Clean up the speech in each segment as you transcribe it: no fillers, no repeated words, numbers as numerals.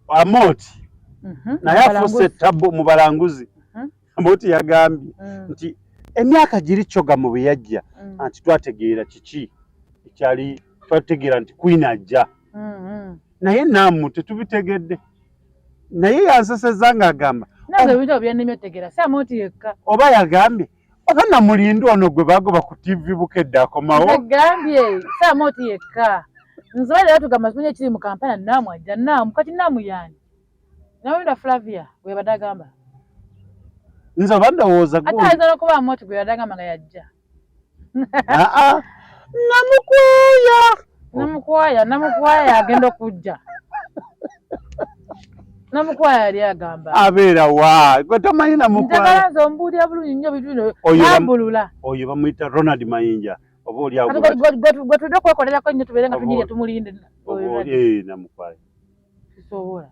Amoti naye afuuse tabbo mu balanguzi. Amoti yagambye nti emyaka giri Kyoga mu bwe yajja nti twategeera kiki ekyali twategeera nti Queen ajja naye nammwe tetubitegedde naye yansesezza ng'agamba nazo ebintu byennemye otegeera si Amoti yekka oba yagambye oba Namulindo ono gwe bagoba ku TV Bukedde akomawo agambye si Amoti yekka nze leero tugamba simanyi ekiri mu Kampala Naamu ajja Naamu kati Naamu yani Namulindo Flavia gwe badde agamba nze oba ndowooza ate ayinza n'okuba Amoti gwe badde agamba nga yajja Namukwaya agenda okujja Namukwaya yali agamba abeera wa gwe tomanyi Namukwaya njagala nze ombuulira bulungi nnyo bituno yambulula oyo bamuyita Ronald Mayinja oba oli awo gwe tudde okwekolerako nnyo tubeere nga tunyirya tumulinde Namukwaya kisobola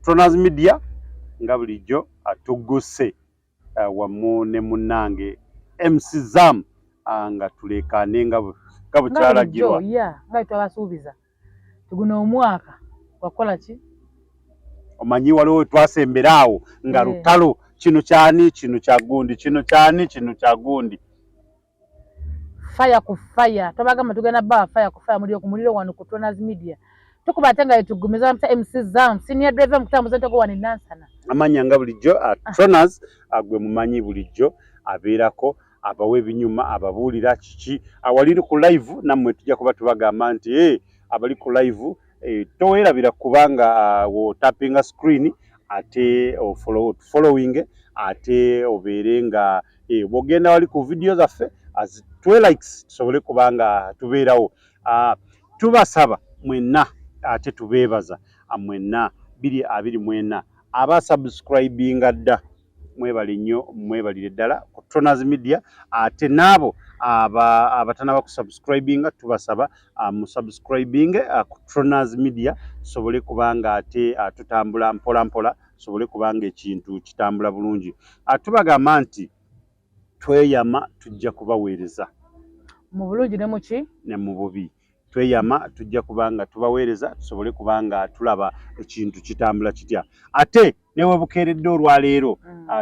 Tronas Media nga bulijjo atugguse wamu ne munnange MC Zam nga tulekaane nga bukyalagirwa nga twabasuubiza tuguno omwaka wakola ki omanyi waliwo twasembera awo nga lutalo kino kyani kino kyagundi kino kyani kino kyagundi fire ku fire tobagamba tugenda ba fire ku fire muliro ku muliro wano ku Tronas Media tukuba tenga etugumiza mta MC Zam senior driver mukutambuza ntoko wani nansana amanya nga bulijjo Tronas agwe mumanyi bulijjo abeerako abawe binyuma ababuulira kiki awaliri ku live nammwe tujja kuba tubagamba nti abali ku live towerabira kubanga wo tapping screen ate following ate obeere nga bwogenda wali ku video zaffe as 2 likes tusobole kubanga tubeerawo tubasaba mwenna ate tubeebaza mwenna 224 aba subscribinga dda mwebali nnyo mwebalire ddala ku Tronas Media ate naabo abatanaba ku subscribinga tubasaba mu subscribing ku Tronas Media sobole kubanga ate tutambula mpola mpola sobole kubanga ekintu kitambula bulungi tubagamba nti tweyama tujja kubaweereza mu bulungi ne muki ne mu bubi tweyama tujja kubanga tubaweereza tusobole kubanga tulaba ekintu kitambula kitya ate newe bukeeredde olwaleero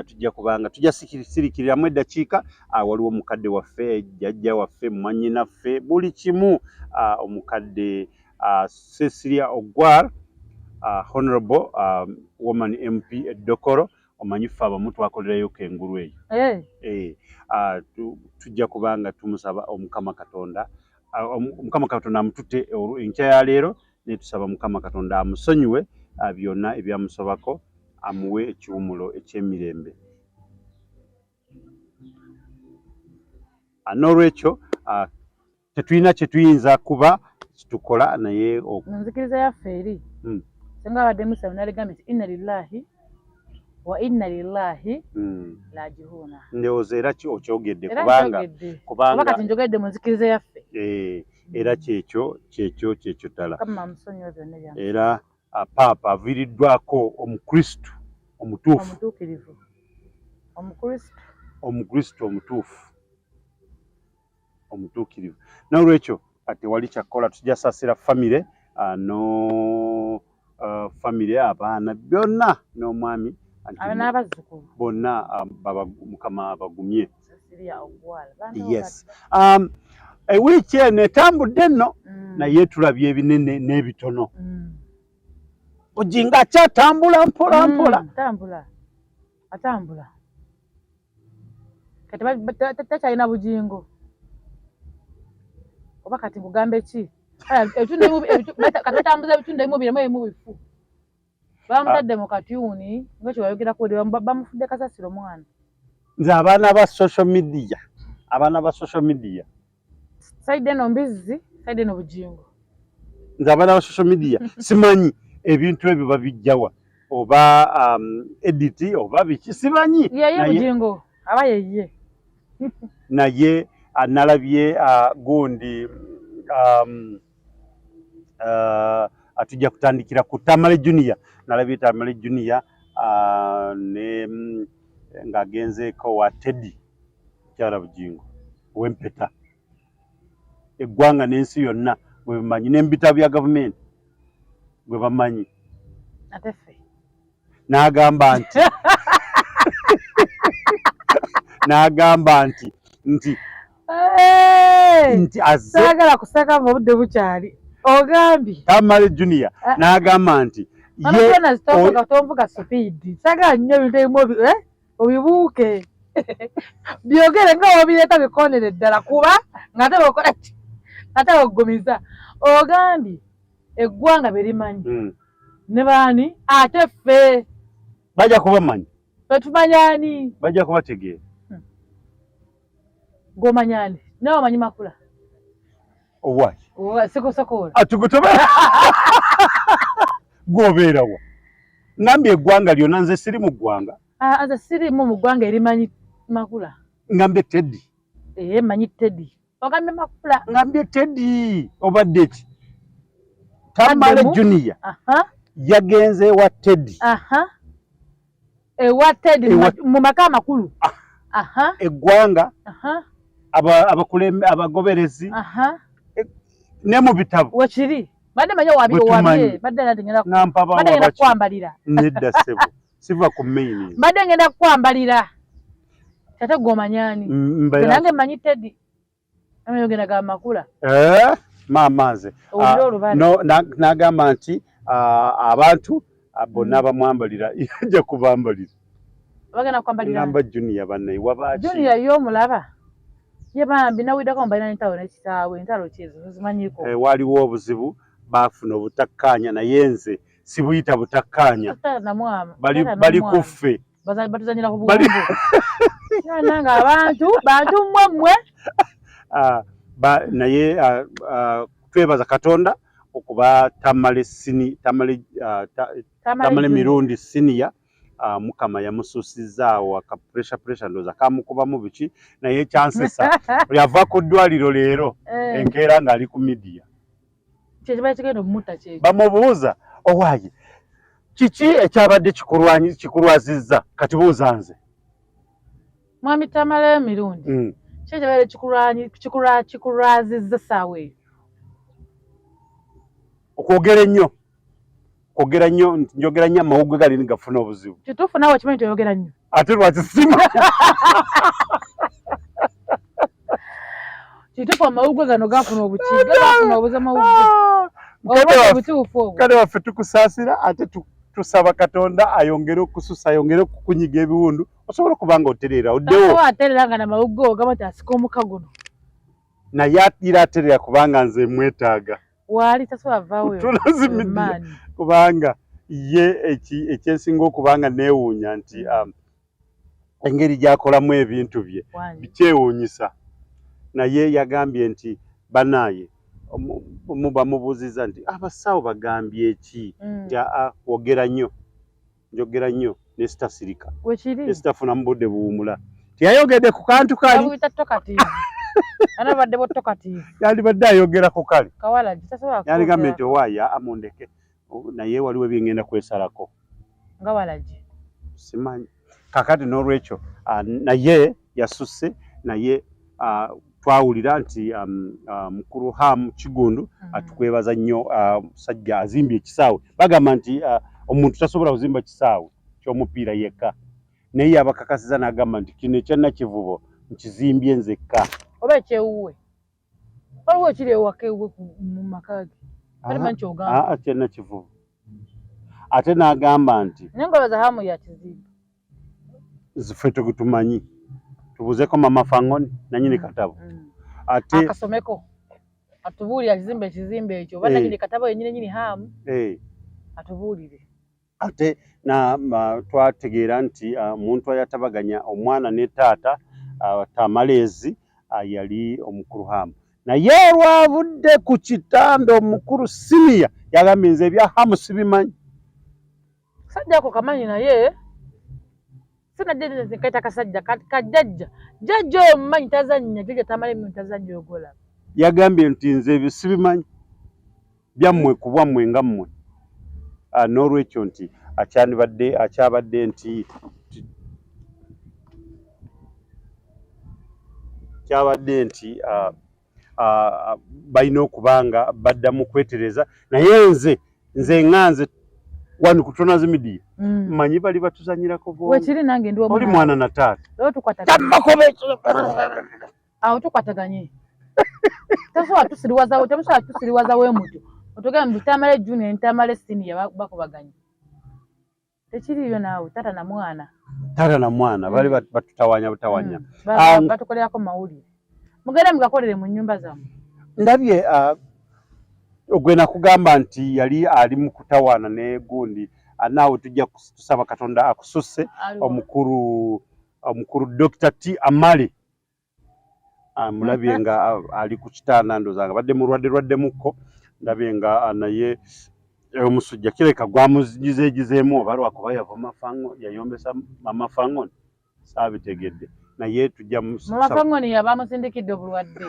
tujja kubanga tujja sirikiriramu eddakiika waliwo omukadde waffe jjajja waffe mwannyinaffe buli kimu omukadde Cecilia Ogwal honorable woman MP Dokoro omanyifu abamu twakolerayo kengulu eyo tujja kubanga tumusaba Omukama Katonda Omukama Katonda amutute enkya ya leero ne tusaba Mukama Katonda amusonyiwe byonna ebyamusobako amuwe ekiwumulo eky'emirembe n'olwekyo tetulina kye tuyinza kuba kitukola naye nzikiriza yaffe eri senga abadde musa naligambye nti inna lillahi wa inna lillahi raji'un ndowooza era okyogedde kubanga kati njogedde mu nzikiriza yaffe era kyekyo ddala era paapa aviiriddwako omukristu omutuufu omukristu omutuukirivu n'olwekyo kati wali kyakkola tujja saasira famire famire abaana byonna n'omwami bonna Mukama abagumye yes ewiiki eno etambudde nno naye tulabye ebinene n'ebitono Bujinga akyatambula mpola mpola atambula kati takyalina bujingo oba kati kugambe ki kati batambuza ebitundu ebimu biremu ebimu bifu bamutadde mu katyuni nga kyebayogeraku bamufudde kasasiro omwana nze abaana ba social media saide eno mbizzi saide eno bujingo nze abaana ba social media simanyi ebintu ebyo babijjawa oba edit oba biki simanyi yeye bugingo aba yeye naye nalabye gundi atujja kutandikira ku Tamale Junior nalabye Tamale Junior ne ng'agenzeeko wa Teddy kyala bugingo w'empeta eggwanga n'ensi yonna bwe bamanyi n'embita bya gavumenti bwe bamanyi atefe n'agamba nti nti azze saagala kusaka mu budde bukyali ogambye Tamale Junior n'agamba nti ye tomvuga speed saagala nnyo ebintu ebimu obibuuke byogere nga wobireeta bikonere ddala kuba ng'ate bokola ki ate ogumiza ogambye eggwanga berimanyi ne baani ate ffe bajja kubamanyi fetumanyani bajja kubategeera gomanyani nawe omanyi makula owaki sikusokola atugutoba gwobeerawa ngambye eggwanga lyonna nze siri mu ggwanga nze sirimu mu ggwanga erimanyi makula ngambye Teddy manyi Teddy ogambye makula ngambye Teddy obadde ki Tamale Junior yagenze wa Teddy ewa Teddy mu maka amakulu eggwanga abagoberezi ne mu bitabo wekiri badde manya wabye badde ngenda kukwambalira nedda ssebo siva ku main badde ngenda kukwambalira ate gomanyani nange manyi Teddy ameyogera ga makula maamaze n'agamba nti abantu bonna bamwambalira yajja kubambalira bagenda kukwambalira ngamba Junior bannaye wabaki Junior y'omulaba ye bambi nawidako mbalina n'entalo n'ekitaawe entalo kyezo zimanyiko waliwo obuzibu baafuna obutakkaanya naye nze sibuyita butakkaanya bali kuffe batuzanyira ku buwumbu nange bantu mmwe naye twebaza Katonda okuba Tamale mirundi senior Mukama yamusuusizaawo aka pressure ndooza kamukubamu biki naye chansesa yava ku ddwaliro leero enkeera ng'ali ku media bamubuuza owaaye kiki ekyabadde kikulwazizza kati buuza nze mwami Tamale mirundi kyekyabadde kikulwazizza saawa eyo okwogera nnyo njogera nnyo amawuggwe gali nigafuna obuzibu kituufu naawe kimanyi toyogera nnyo ate lwaki sima kituufu amawuggwe gano gafuna gafuna obuza mawuggwe obutuufu obwo kale waffe tukusaasira ate tusaba Katonda ayongere okususa ayongere okukunyiga ebiwundu osobola okubanga otereera oddewo atereera nga namawuggwe ogamba ti asika omuka guno naye atira atereera kubanga nze mwetaaga wali tasobola vaawo tulazimidde kubanga ye ekyensinga okubanga neewuunya nti engeri gy'akolamu ebintu bye bikyewuunyisa naye yagambye nti banaaye muba mubuuziza nti abasawo bagambye eki nti njogera nnyo nesitasirika nesitafunamu budde buwumula tiyayogedde ku kantu kali yandibadde ayogera ku kale yandigambye nti owaaya amundeke naye waliwo ebyengenda kwesalako simanyi kakati n'olwekyo naye yasusse naye twawulira nti mukulu Hamu Kigundu atukwebaza nnyo musajja azimbye ekisaawe bagamba nti omuntu tasobola kuzimba kisaawe ky'omupiira yekka naye abakakasiza n'agamba nti kino ekyannakivubo nkizimbye nzekka oba ekyewuwe waliwo ekiri ewaka ewuwe mu maka ge alimanyi kyogamba kyannakivubo ate n'agamba nti naye ngabaza Hamu yakizimba ffe tegutumanyi tubuzeeko mama Fangoni nanyini katabo ate akasomeko atubuulire akizimba ekizimba ekyo oba nanyini katabo yennyini Hamu atubuulire ate twategeera nti omuntu ayatabaganya omwana ne taata Tamaleezi yali omukulu Hamu naye lwavudde ku kitanda omukulu siniya yagambye nze ebya hamu sibimanyi. Sajja ko kamanyi naye sinajja nkaita kasajja kajjajja jjajja omumanyi tazannya jjajja tamala emirundi tazannya ogola. Yagambye nti nze ebyo sibimanyi byammwe ku bwammwe nga mmwe. N'olwekyo nti akyabadde nti kyabadde nti balina okubanga baddamu kwetereza naye nze nganze wano ku Tronas Media mmanyi bali batuzanyirako bo. Wekiri nange ndi oli mwana na taata. Leo tukwataganye. Tasobola tusiriwaza we muto. Otogamba Tamale Junior ntamale senior bakubaganye. Tekiriyo naawe tata na mwana. Tata na mwana bali batutawanya butawanya. Batukolerako mawulire. Mugenda mugakolere mu nnyumba zammwe. Ndabye ogwe nakugamba nti yali ali mu kutawaana ne gundi naawe tujja kusaba Katonda akususe omukuru Dr. T. Amale. Mulabye nga ali ku kitanda ndozanga badde mulwadde mukko. Ndabye nga naye omusujja kireka gwamugizeegizeemu oba lwakuba yava mafango yayombesa mama Fangoni saabitegedde naye tujja mama Fangoni yabamusindikidde obulwadde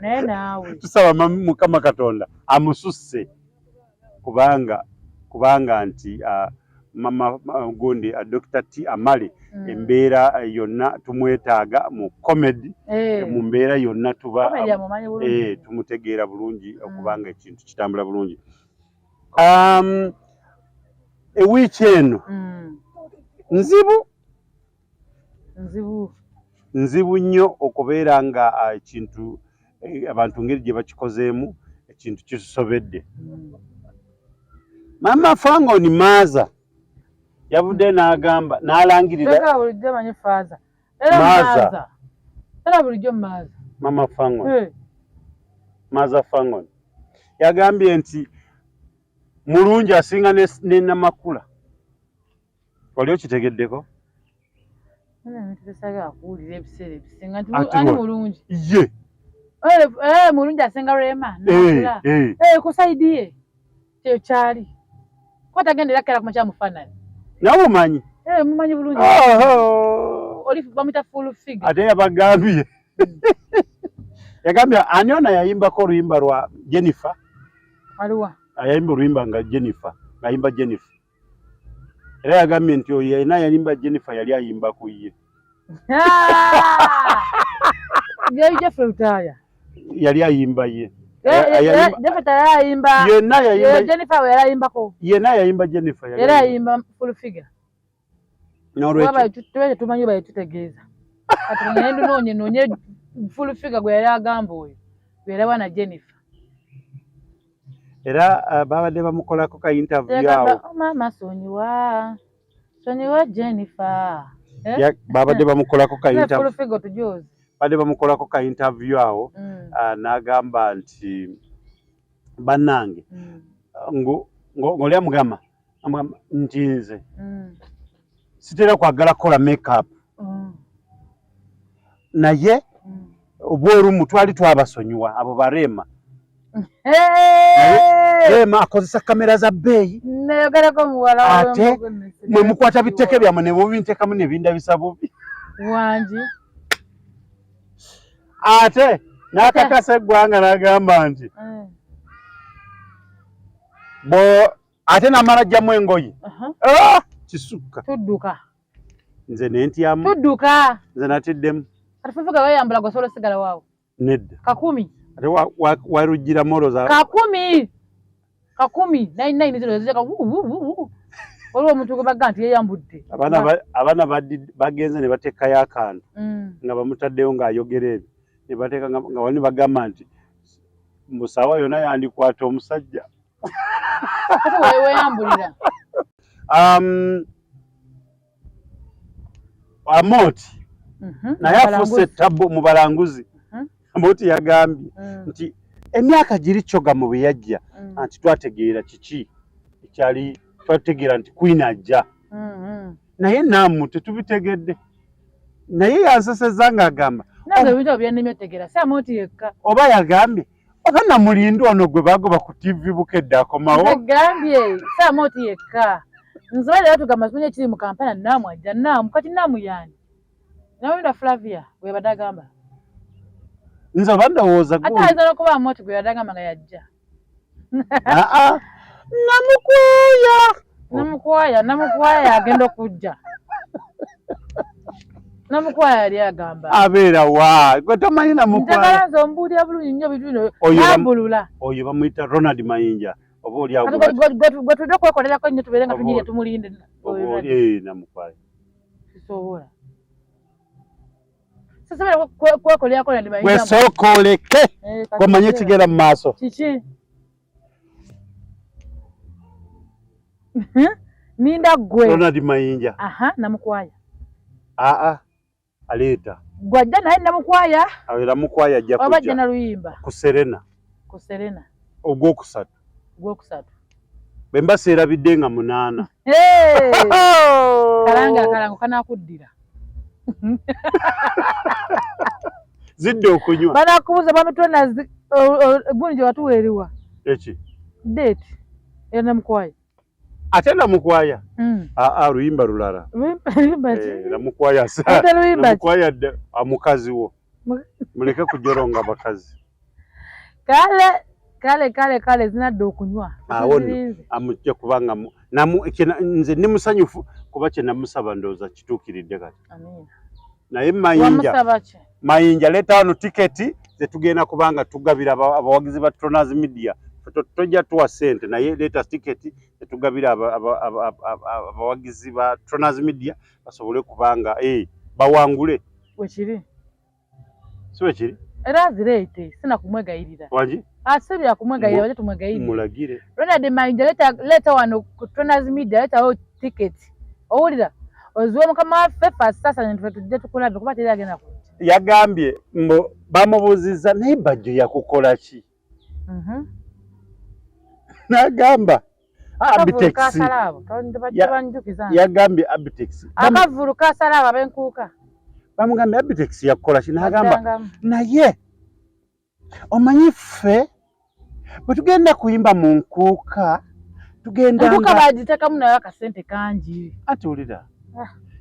naye naawe tusaba Mukama Katonda amususse kubanga nti mama gundi Dr. T. Amale embeera yonna tumwetaaga mu comedy mu mbeera yonna tuba tumutegeera bulungi okubanga ekintu kitambula bulungi. Ewiiki eno nzibu nnyo okubeera nga ekintu abantu ngeri gye bakikozeemu ekintu kitusobedde. Mama Fangoni Maaza yavudde n'agamba n'alangirira Mama Fangoni Maaza Fangoni yagambye nti mulungi asinga ne Namakula. Wali okitegeddeko? Ye mulungi asinga Rema kusaidie kyo kyali kwatagendera kera kumacha mufanani nawe omanyi mumanyi bulungi oli bamita full figure ate yabagambye yagambye aniona yayimbako oluyimba lwa Jennifer aliwa yayimba oluyimba nga Jennifer ngayimba Jennifer era yagambye nti oyo yalina yayimba Jennifer yali ayimba ku ye Jeffrey Utaya yali ayimba ye Jennifer yarayimbako yena yayimba Jennifer era yayimba full figure n'olwekyo tumanyi bayitutegeeza kati ngendo noonye full figure gwe yali agamba oyo era wana Jennifer era babadde bamukolako ka interview awo mama sonyiwa Jennifer babadde bamukolako ka interview full figure tujozi badde bamukolako ka interview awo n'agamba nti bannange ng'oli amugamba nti nze sitera kwagala kukola make-up naye obw'olumu twali twabasonyiwa abo barema Rema akozesa kamera za bbeeyi ate mwe mukwata biteke byammwe ne mubintekamu ne bindabisa bubi wangi ate n'akakasa eggwanga n'agamba nti ate n'amala ajjamu engoye kisukka tudduka nze nentyamu tudduka nze natiddemu atufufuka weyambula gwasobola osigala waawo nedda kakumi ate warujjira molo za kakumi 99 waliwo omuntu gwe bagga nti yeyambudde abaana bagenze ne bateekayo akantu nga bamutaddeyo ng'ayogera ebyo ne bateeka nga wani bagamba nti musawa yonna yandikwata omusajja weyambulira Amoti naye afuuse ettabbo mu balanguzi Amoti yagambye nti emyaka giri kyoga mu bwe yajja nti twategeera kiki ekyali twategeera nti Queen ajja naye nammu tetubitegedde naye yansesezza ng'agamba Nange ebintu byannemye tegera Samoti yekka. Oba yagambye oba Namulindu ono gwe bagoba ku TV bukedde akomawo. Yagambye Samoti yekka. Nzibale batugamba simenye kiri mu Kampala Namu ajja Namu kati Namu yani. Namulinda Flavia gwe badagamba. Nze oba ndowooza ate ayinza n'okuba Moti gwe badagamba nga yajja. Namukwaya agenda okujja. Namukwaya yali agamba. Abeera wa gwe tomanyi Namukwaya. Njagala nze ombuulira bulungi nnyo bitu bino yambulula. Oyo bamuyita Ronald Mayinja. Oba oli awo gwe tulina okwekolerako nnyo tubeere nga tunyirya tumulinde. Namukwaya. Sisobola. Sisobola kwekolerako Ronald Mayinja. Gwe sookooleke komanye kigera mu maaso. Kiki? Ninda gwe. Ronald Mayinja. Namukwaya. Aleeta. Gwajja naye Namukwaya. Namukwaya ajja kujja. Oba ajja na Luyimba. Ku Serena. Ogwokusatu. Bwe mbasa erabidde nga 8. Kalango kanaakuddira. Zidde okunywa. Banaakubuuza bamitona gundi gye watuweeriwa. Eki? Date. Era Namukwaya. Ate Namukwaya? Luyimba lulala. Namukwaya Namukwaya mukazi wo. Muleke kujoronga bakazi. Kale zinadde okunywa. Amujja kubanga nze ndi musanyufu kuba kye namusaba ndowooza kituukiridde kati. Naye Mayinja leeta wano tiketi ze tugenda kubanga tugabira abawagizi ba Tronaz Media. Tojja tuwa ssente naye leeta tiketi ze tugabira abawagizi ba Tronaz Media basobole kubanga bawangule. Wekiri? Si wekiri? Era azireete sina kumwegayirira. Wangi? Asebya kumwegayirira bajja tumwegayirire. Mulagire. Ronald Mayinja leeta wano ku Tronaz Media leetawo tiketi. Owulira? Oziwe mukama waffe sasa nitwe tujja tukulabe kuba teri agenda kujja. Yagambye bamubuuzizza naye Bajjo yakukola ki? N'agamba Abitex. Yagambye Abitex. Akavulu kasalaabo ab'enkuuka. Bamugambye Abitex yakukola ki? N'agamba naye omanyi ffe bwe tugenda kuyimba mu nkuuka tugenda nga enkuuka bagiteekamu nayo akasente kangi. Ati wulira.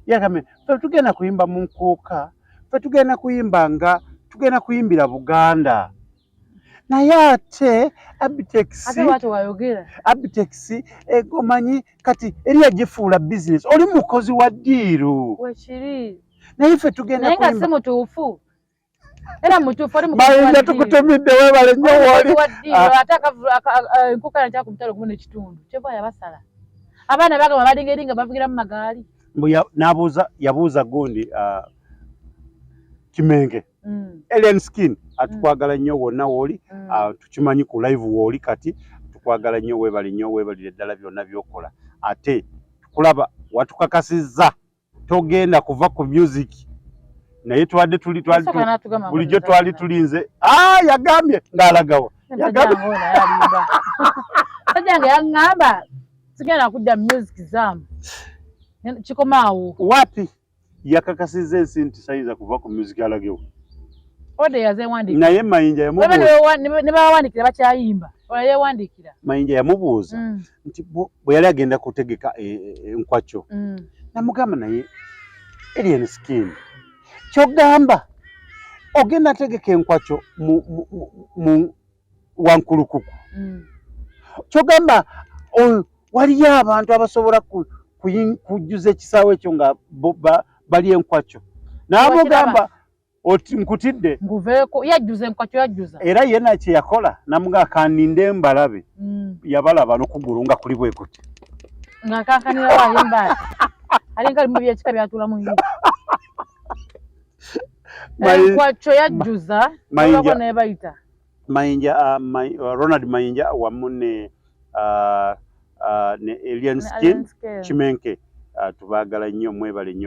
Yagambye ffe tugenda kuyimba mu nkuuka ffe tugenda kuyimbira Buganda. Naye ate Abitex omanyi kati eri yagifuula bizinesi. Oli mukozi wa ddiiru. Wekiri. Naye ffe tugenda kuyimba. Naye nga si mutuufu. Era mutuufu oli mukozi wa ddiiru. Mayinja tukutumidde weebale nnyo wali. Ate enkuuka nakyaka ku mutalo gumu n'ekitundu. Kyeva yabasala. Abaana bagamba badingeringa bavugira mu magaali. Yabuuza gundi Kimenge. Alien Skin atukwagala nnyo wonna woli tukimanyi ku live woli kati tukwagala nnyo weebalire ddala byonna byokola ate tukulaba watukakasizza togenda kuva ku music naye bulijjo twali tulinze yagambye ng'alagawa sajjange yaŋŋamba sigenda kudda music zaamu kikomaawo wapi yakakasizza ensi nti sayinza kuva ku music alagewo. Ode yazewandikira. Naye Mayinja yamubuuza. Ne bawandikira bakyayimba. Oyo yewandikira. Mayinja yamubuuza nti bwe yali agenda kutegeka enkwacyo. Namugamba naye Alien Skin. Kyogamba ogenda tegeka enkwacyo mu Wankulukuku. Kyogamba waliyo abantu abasobola kujjuza ekisaawe ekyo nga bali enkwacyo. Namugamba oti nkutidde nguveeko yajjuza enkwacyo yajjuza era yena kye yakola namuga kaninde mbalabe yabalaba n'okugulunga kuli bwe kuti nga kankanira wayimba alinga mu byekika byatula mu nyi enkwacyo yajjuza Mayinja ne bayita Mayinja Ronald Mayinja wamu ne Alien Skin Kimenke tubaagala nnyo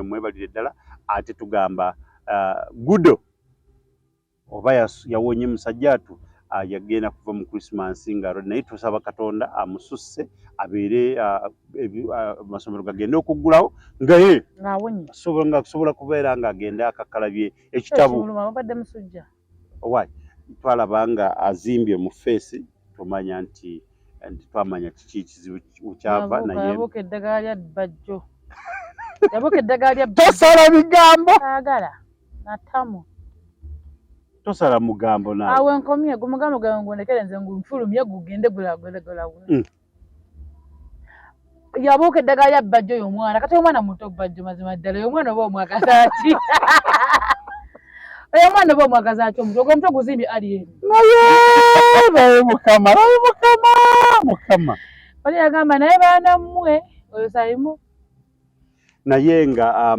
mwebalire ddala ate tugamba Gudo oba yawonye musajja atu yagenda kuva mu Christmas nga naye tusaba Katonda amususse abeere amasomero gagenda okuggulawo nga ye sobola kubeera nga agenda akakalabye ekitabu owai twalaba nga azimbye mu feesi tumanya nti twamanya kiki ekizibu kyava naye yabuka eddagala lya bbajjo yabuka eddagala lya tosala bigambo agala natamu tosala mugambo nawe awe nkomye gumugambo gawe ngondekere nze ngumfulumye gugende gulagola yabuka eddagala lya bbajjo oyo omwana kati omwana muto bbajjo mazima ddala oyo omwana oba omwagaza ati oyo omwana oba omwagaza ati omuto ogwo omutwe guzimbye aliyeri naye mukama oli yagamba naye baana mmwe oyo salimu naye nga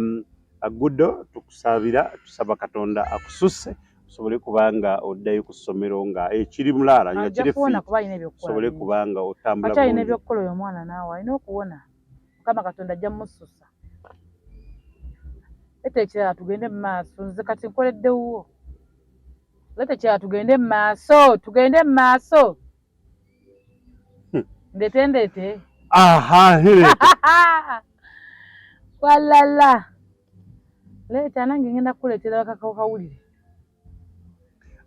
Gudo tukusabira tusaba Katonda akususse osobole kubanga oddayo ku ssomero nga ekiri mulaala nga kiri osobole kubanga otambula bulungi alina ebyokukola oyo omwana naawe alina okuwona Mukama Katonda ajja mmusussa leta ekirala tugende mu maaso nze kati nkoleddewo leta ekirala tugende mu maaso ndeete walala leta nange ngenda kukuleetera bakakawulire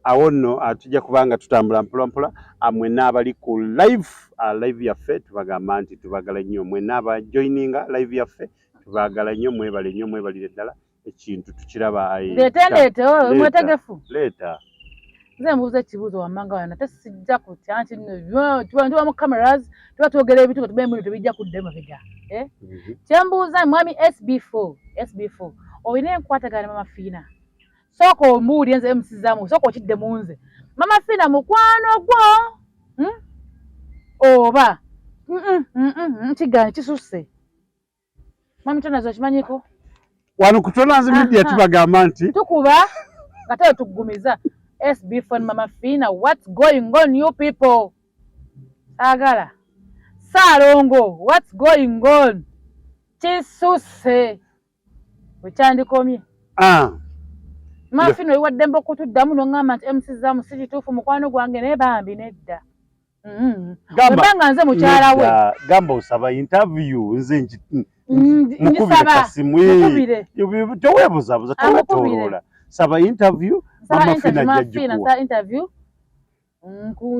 awo nno tujja kubanga tutambula mpolampola mwenna abali ku live yaffe tubagamba nti tubagala nnyo mwenna abajoininga live yaffe tubagala nnyo mwebale nnyo mwebalire ddala ekintu tukiraba ndeete mwetegefu leeta nze mbuuza ekibuuzo wammanga wana nate sijja kutya nti tuba mu cameras tuba twogera ebintu tubeemuli tebijja kudda emabega kyembuuza mwami SB4 olina enkwatagana Mama Fiina sooka ombuulire nze emusizaamu sooka okidde mu nze Mama Fiina mukwano gwo oba kigaana kisusse mami tonazo okimanyiko wano ku Tonazi Media tubagamba nti tukuba nga tayo tugumiza SB4 Mama Fiina what's going on you people agala Saalongo what's going on kisusse wekyandikomye Mama Fiina oyiwaddembe okutuddamu n'oŋŋamba nti emusizaamu si kituufu mukwano gwange naye bambi nedda bwebanga nze mukyala we gamba osaba interview nze njisaba toweebuzabuza towetoloola saba interview Mama Fiina sa interview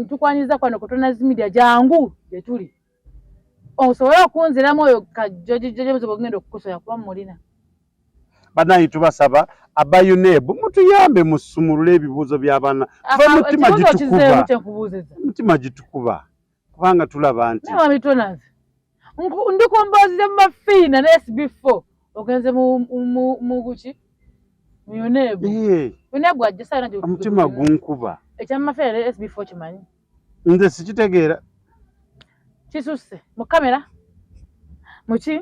tukwaniza kwano ku Tonazi Media jangu gyetuli osobola okunziramu oyo kajjojijojobuzo bwegenda okukusoya kuba mulina banayi tubasaba abayunebu mutuyambe musumulule ebibuuzo by'abaana mutima gitukuba kubanga tulaba nti Tonazi ndikumbozire Mama Fiina ne SB4 ogenze mu guki Yunebu Yunebu ajja sana nje omutima gunkuba ekya Mama Fiina ne SB4 kimanyi nze sikitegeera kisusse mu kamera muki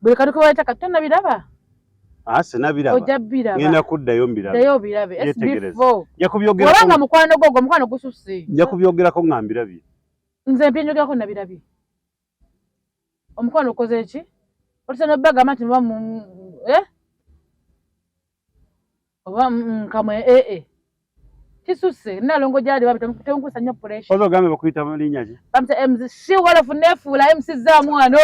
buli katuko baita katonna biraba sinabiraba ojja biraba ngenda kuddayo mbirabe dayo birabe SB4 yakubyogera olanga mukwano gwo mukwano gususse yakubyogerako ngambirabye nze mpinjogerako nabirabye omukwano ukoze eki olisana baga mati muba mu oba kamwe kisusse nalongo gyali babi temukusa nnyo pressure ozo gambe bakuyita malinnya ki bamta MC she wolofu nefuula MC zamwano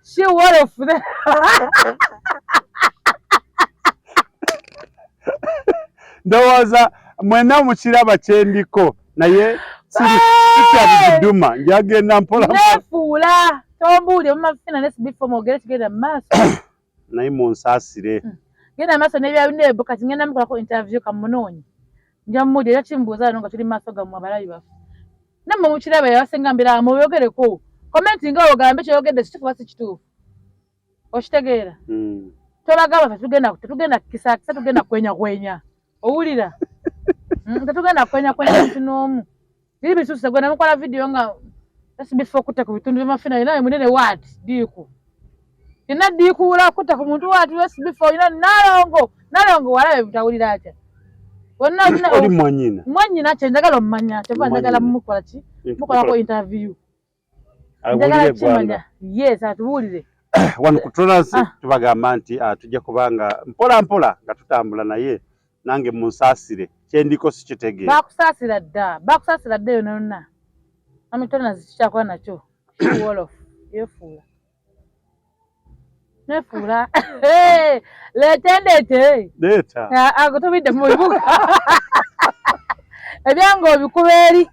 she wolofu ndowooza mwena mukiraba kyendiko naye sikyabiduma njagenda mpola nefuula tombuulire Mama Fiina ne SB4 mwogere kigenda mu maaso naye munsaasire genda maaso n'ebyabinebo kati ngenda mukolako interview kamunoonyi nja mmuudi era kimbuuza no nga tuli maaso gammwe abalabi baffe nammwe mukiraba yabasenga mbira muyogereko komenti nga ogambe kyoyogedde kituufu ba si kituufu okitegeera tobagamba tetugenda kisakisa tugenda kwenya owulira tetugenda kwenya muntu n'omu biri bisusse gwe namukola vidiyo nga SB4 okutta ku bitundu bya Mama Fiina naye munene waati diiku yena diikuula okutta ku muntu waati SB4 yina nalongo walabe butawulira atya oli mwanyina kye njagala omumanya kyova njagala mumukola ki mukolako interview njagala kimanya yes atubuulire wano ku Tonazi tubagamba nti tujja kubanga mpola nga tutambula naye nange munsaasire kyendiko sikitegeera. Bakusaasira dda yonna. Amitona zikyakola nakyo. Wolof yefuula. Nefuula. Leeta. Agutubidde mu bibuga. Ebyange obikuba eri.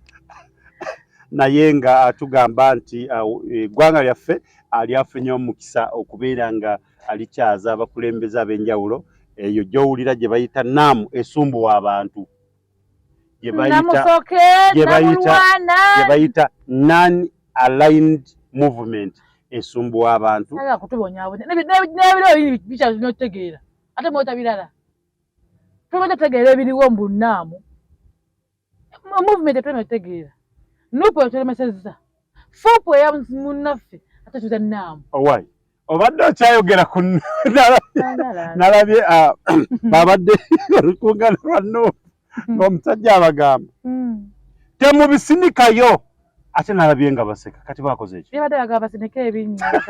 Naye nga atugamba nti eggwanga lyaffe lyafunye omukisa okubeera nga alikyaza abakulembeze ab'enjawulo eyo gy'owulira gye bayita NAM esumbuwa abantu. Gye bayita non-aligned movement esumbuwa abantu. Aga kutubonyaabonya. N'ebiro bikyazo n'otegeera. Ate mwota birala. Twemata tegeera ebiriwo mbu NAM. Movement twemata Nupo tulemesezza. Fupo ya munnaffe ate tuza NAM. Owai. Obadde okyayogera ku nalabye babadde olukungana lwa Nupo ng'omusajja abagamba. Temubisinikayo. Ate nalabye nga baseka. Kati bakoze ekyo. Bibadde bagamba basinike ebinnya.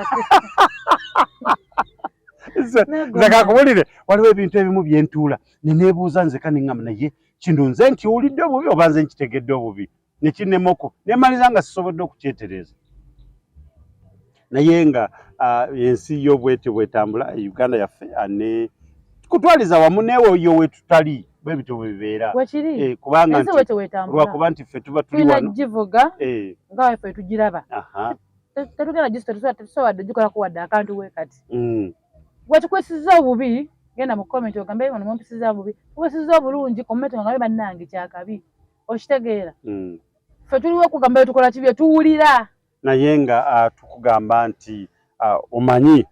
Zakakubulire waliwo ebintu ebimu byentuula neneebuuza nze kaningamba naye kino nze nkiwulidde obubi oba nze nkitegedde obubi. Nekinemoko nemaliza nga sisobodde okukyetereza naye nga ensi y'obwete bwetambula Uganda yaffe ane kutwaliza wamu neewo we tutali bwe bityo bibeera kubanga lwakuba nti ffe tuba tuli wano givuga nga waffe tugiraba tetugenda tusowadde gikola kuwadde akantu we kati wetukwesiza obubi genda mu comment ogambe ono mumpisiza obubi tukwesiza obulungi comment ogambe bannange kyakabi okitegeera ffe tuliwo okugamba tukola kibye tuwulira naye nga tukugamba nti omanyi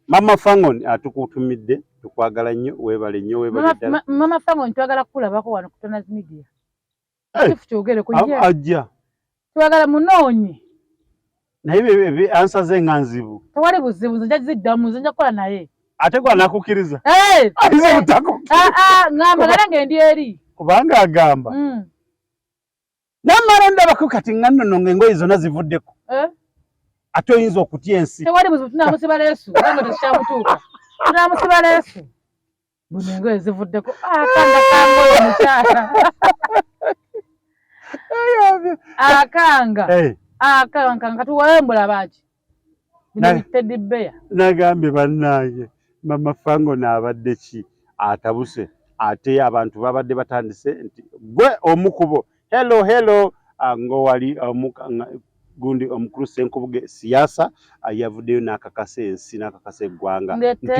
Mama Fangon atukutumidde tukwagala nnyo weebale nnyo weebale ddala Mama Fangon twagala kulabako wano ku Tonas Media kifu kyogere kujja ajja twagala munoonye naye ansa ze nga nzibu tewali buzibu nze ziddamu nze nja kukola naye ate gwa nakukiriza ngamba gala ngendi eri kubanga agamba namala ndabako kati nga nno ng'engoye zonna zivuddeko ate oyinza okutya ensi tewali buzibu tunaamusiba leesu nga tekikyamutuuka tunaamusiba leesu buno engoye zivuddeko akanda kangoye mukyala akanga katuwembula baki bino bitedde bbeya nagambye bannange Mama Fango n'abadde ki atabuse ate abantu babadde batandise nti gwe omukubo hello ngo wali gundi omukulu Senkubuge siasa yavuddeyo n'akakasa ensi n'akakasa eggwanga nti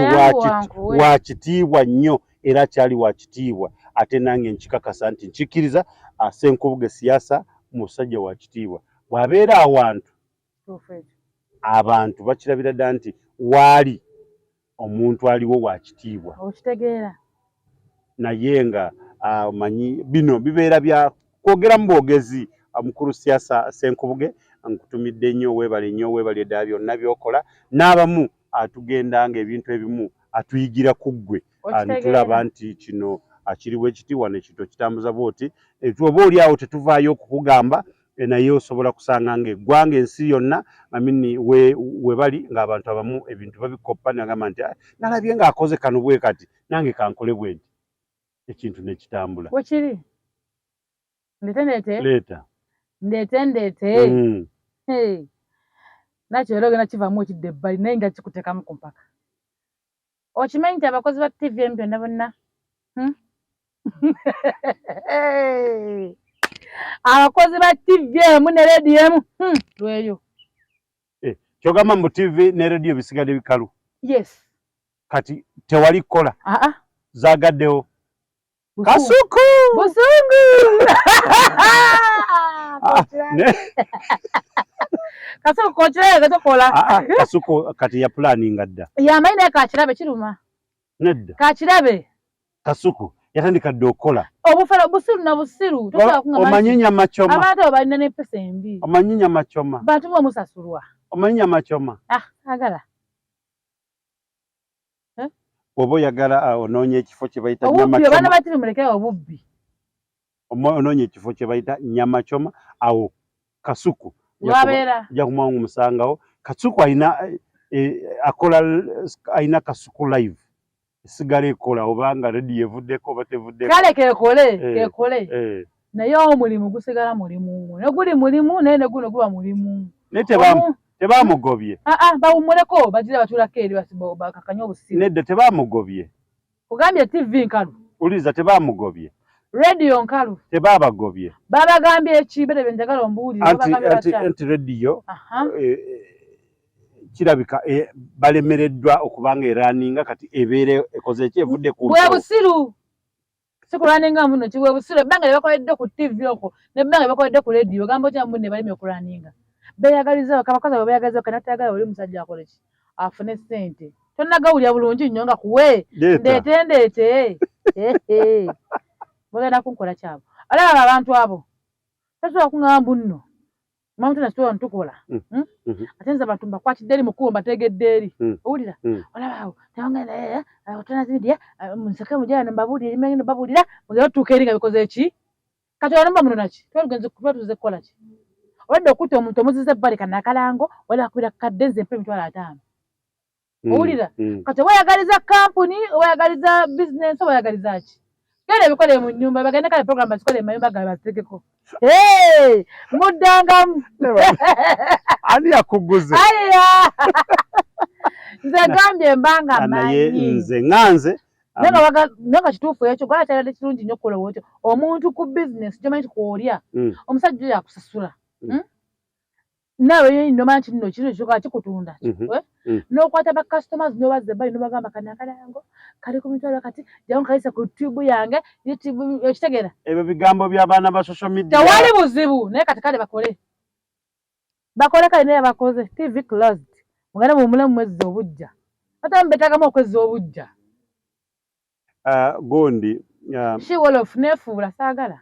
wakitiibwa nnyo era kyali wakitiibwa ate nange nkikakasa nti nkikiriza Senkubuge siasa musajja wakitiibwa bw'abeera abantu bakirabira ddala nti waali omuntu aliwo wakitiibwa okitegeera naye nga manyi bino bibeera bya kwogeramu bwogezi omukulu siasa Senkubuge nkutumidde nnyo weebale ddala byonna byokola n'abamu atugenda nga ebintu ebimu atuyigira ku ggwe nitulaba nti kino akiriwo ekitiibwa nekito kitambuza bwoti oba oli awo tetuvaayo okukugamba naye osobola kusanga nga eggwanga ensi yonna amini we bali ng'abantu abamu ebintu babikoppa nagamba nti nalabye ng'akoze kano bwe kati nange kankole bwe nti ekintu nekitambula wekiri leeta ndeete nakyo era ogenda kivaamu ekidde ebbali naye nga kikuteekamu ku mpaka okimanyi nti abakozi ba TVM byonna bonna abakozi ba TVM ne Radio lweyo kyogamba mu TV ne radio bisigadde bikalu yes kati tewali kukola zagaddewo Kasuku busungu Kasuku kochera tokola Kasuku kati ya planning adda ya maina kachirabe kiruma nedda kachirabe Kasuku yatandika dokola obufala busiru na busiru toka kunga omanyinya machoma abantu balina ne pesa embi omanyinya machoma bantu bo musasulwa omanyinya machoma agala obo yagala ononye ekifo kye bayita nyama choma bana batiri mulekera obubbi ononye ekifo kye bayita nyama choma awo Kasuku wabera ja kumwangu musangawo Kasuku aina akola aina Kasuku live sigala ekola obanga radio evuddeko oba tevuddeko kale kekole naye omulimu gusigala mulimu neguli mulimu naye neguno guba mulimu naye tebamugobye bawumuleko bagira batulako eri bakakanye obusiru nedda tebamugobye kugambye TV nkalu uliza tebamugobye radio nkalu tebabagobye babagambye ekibere byenjagala ombuulire anti radio kirabika balemereddwa okubanga eraninga kati ebeere ekoze eki evudde ku bwe busiru sikulaninga muno kibwe busiru ebbanga lyebakoledde ku TV okwo nebbanga lyebakoledde ku radio gamba otya mbunne balimi okulaninga beeyagaliza kabakozi abo beeyagaliza kanatayagala oli musajja akole ki afune ssente tonnagawulya bulungi nnyo nga kuwe ndeete bagenda kunkola kyabo alaba abantu abo tasobola kuŋŋamba bunno mamutu nasobola ntukola ate nze abantu mbakwatidde eri mukubo mbategedde eri owulira olaba awo tewangenda otanazimidia munseke mujano mbabuulira erimengendo babuulira mugera otuuka eri nga bikoze eki kati olanumba muno naki tuba tuze kukola ki obadde okutta omuntu omuzize ebbali kanakalango wali akubira kadde nze mpa $5,000 owulira kati oba oyagaliza kampuni oba oyagaliza bizinensi oba oyagaliza ki genda ebikole mu nnyumba bagende kale program bazikole mu mayumba gabe bazitegeko muddangamu ani yakuguze nze gambye mbanga naye nze nganze nga kituufu ekyo gwala kyalade kirungi nnyo okukola otyo omuntu ku bizinesi gyomanyi nti kwolya omusajja oyo yakusasula nawe nomanyi nti nno kino kyokola kikutunda n'okwata bakastomers n'obazza ebbali n'obagamba kanakalango kali ku mitwalo kati jamu kayisa ku tube yange ekitegeera ebyo bigambo by'abaana ba social media tewali buzibu naye kati kale bakole kale naye bakoze TV closed mugende muwumule mu mwezi obujja ate mbetagamu okwezi obujja gondi shiwolof nefuula saagala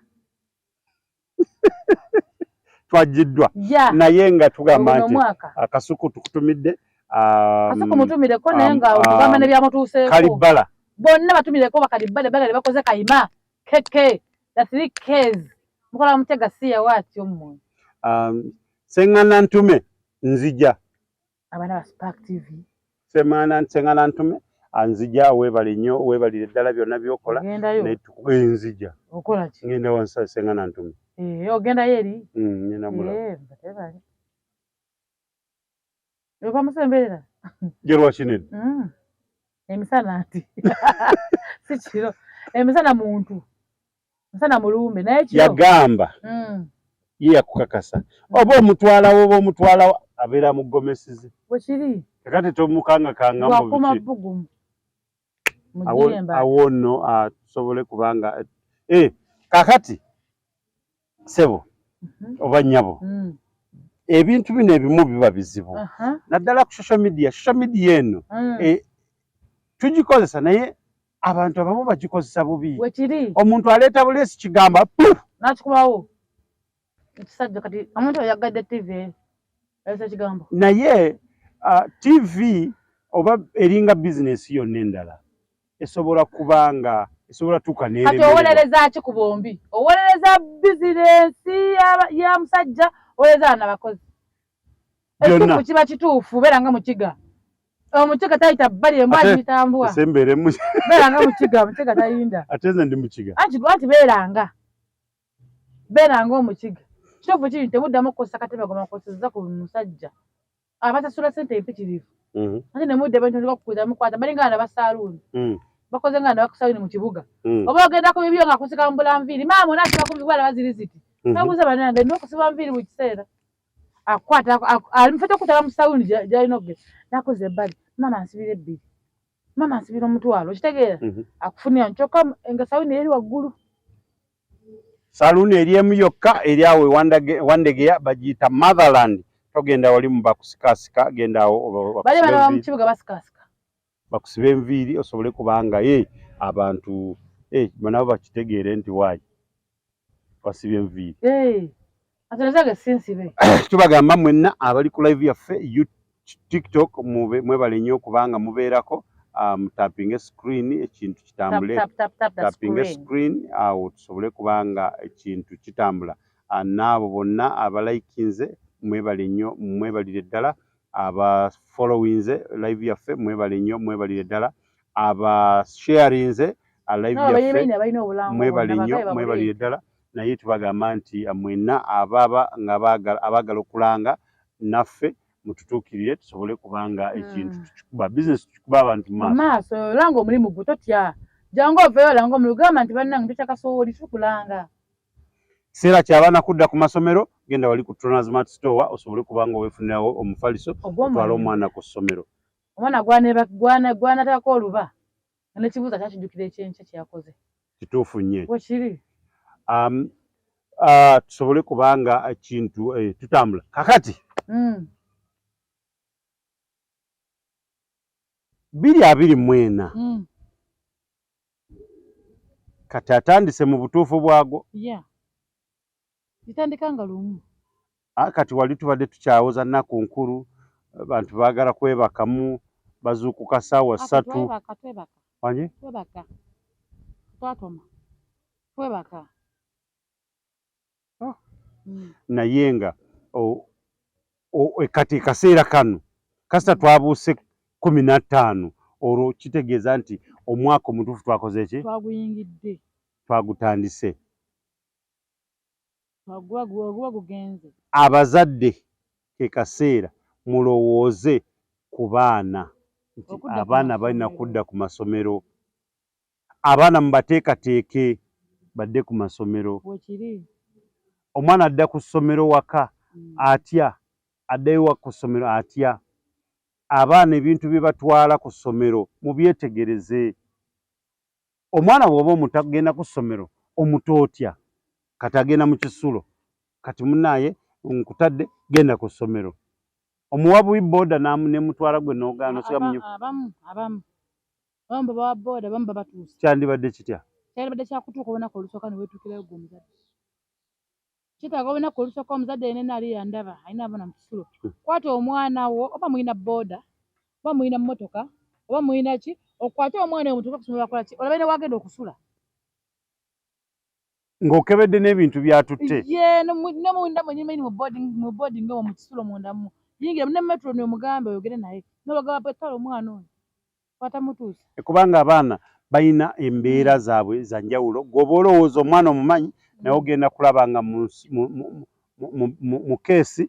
twajiddwa naye nga tugamba nti akasuku tukutumidde kasuku mutumireko naye nga ogamba ne byamutuuseeko Kalibala bonna batumireko bakalibala bagale bakoze kayima keke the 3 Ks mukola mutega siya watyo mwe Sengana Ntume nzija abana ba Spark TV Sengana Ntume anzija webali nnyo webalire ddala byonna byokola ne tukugenzija okola ki ngenda wansa Sengana Ntume ogenda yeri ngenda mula batebali yoba musemberera jerwa kinene emisana ati sichiro emisana muntu misana mulumbe naye kiro yagamba ye yakukakasa oba omutwala abeera mugomesize bwekiri kakati tomukanga kanga wakuma bugumu awo nno tusobole kubanga kakati sebo oba nnyabo ebintu bino ebimu biba bizibu naddala ku social media eno tugikozesa naye abantu abamu bagikozesa bubi omuntu aleeta buleesi kigamba nakikubawo ekisajja kati omuntu yagadde TV ese kigambo naye TV oba eringa bizinesi yonna endala esobola kubanga esobola tuuka kati owolereza ki ku bombi owolereza bizinesi ya musajja owolereza n'abakozi ekituufu kiba kituufu beera nga mukiga omukiga tayita bbali embwaji bitambua beera nga mukiga tayinda ate nze ndi mukiga anti beeranga omukiga kituufu kiri temuddamu okukozesa katebe goma mukozeseza ku musajja abasasula ssente empitirivu ate nemudde ebintu ndikukuza mukwata balinga abaana ba saaluuni bakoze nga nabakusawuni mu kibuga oba ogenda ku bibyo nga kusika mbula nviiri maama onaasiba ku bibwala baziriziti nabuuza banange nina okusiba nviiri buli kiseera akwata alimufete okutaba mu sawuni gyalina okugenda nakoze ebbali maama ansibira ebbiri maama ansibira omutwalo okitegeera akufunira nkyokka nga sawuni eri waggulu saluuni eri emu yokka eri awo Wandegeya bagiyita Motherland togenda wali mu bakusikasika genda awo bali bana ba mu kibuga basikasika bakusiba enviiri osobole kubanga abantu nabo bakitegeere nti waayi basibye enviiri tubagamba mwenna abali ku live yaffe TikTok mwebale nnyo kubanga mubeerako mutapinge screen ekintu kitambule tapinge screen awo tusobole kubanga ekintu kitambula n'abo bonna abalikinze mwebale nnyo mwebalire ddala aba followinze live yaffe mwebale nnyo mwebalire ddala abasharinze live yaffe mwebali nnyo mwebali ddala naye tubagamba nti mwenna nga abaagala okulanga naffe mututuukirire tusobole kubanga ekintu tukikuba bizinesi tukikuba abantu mu maaso olanga omulimu gwe totya jangu oveeyo olanga omulimu gamba nti bannange tokyakasooli tukulanga kiseera ky'abaana kudda ku masomero genda wali ku Tronaz Mart Store osobole kubanga weefunirawo omufaliso otwala omwana ku ssomero omwana gwanatako oluba nekibuuza kyakijjukira ekyenkya kyeyakoze kituufu nnyo wekiri tusobole kubanga ekintu tutambula kakati 2024 kati atandise mu butuufu bwago zitandikanga lumu kati wali tubadde tukyawoza nnaku nkulu abantu baagala kwebakamu bazuukuka ssaawa 3 wanye twebaka naye nga kati kaseera kano kasita twabuuse 15 olwo kitegeeza nti omwaka omutuufu twakoze eki twaguyingidde twagutandise guba gugenze abazadde ke kaseera mulowooze ku baana nti abaana balina kudda ku masomero abaana mubateekateeke badde ku masomero omwana adda ku ssomero waka atya addayo ku ssomero atya abaana ebintu bye batwala ku ssomero mubyetegereze omwana bw'oba omutagenda ku ssomero omutootya kati agenda mu kisulo kati munaaye nkutadde genda ku ssomero omuwa bwibooda nemutwala gwe n'ogaana abamu bawa booda abamu babatuusa kyandibadde kitya kyandibadde kyakutuuka olunaku olusooka ne weetuukirayo gwe omuzadde kitaaga olunaku olusooka omuzadde yenna ali yandaba alina abaana mu kisulo kwata omwana wo oba mulina booda oba mulina mmotoka oba mulina ki okwate omwana oyo mutuuke ku ssomero bakola ki olabe ne wagenda okusula ng'okebedde n'ebintu byatutte nemunda mwenyini mu boarding omwo mu kisulo mundamu yingira ne metro n'omugambe oyogere naye n'obagamba ettala omwana oyo kwata mutuusa kubanga abaana balina embeera zaabwe za njawulo gwoba olowooza omwana omumanyi naye ogenda kulaba nga mu keesi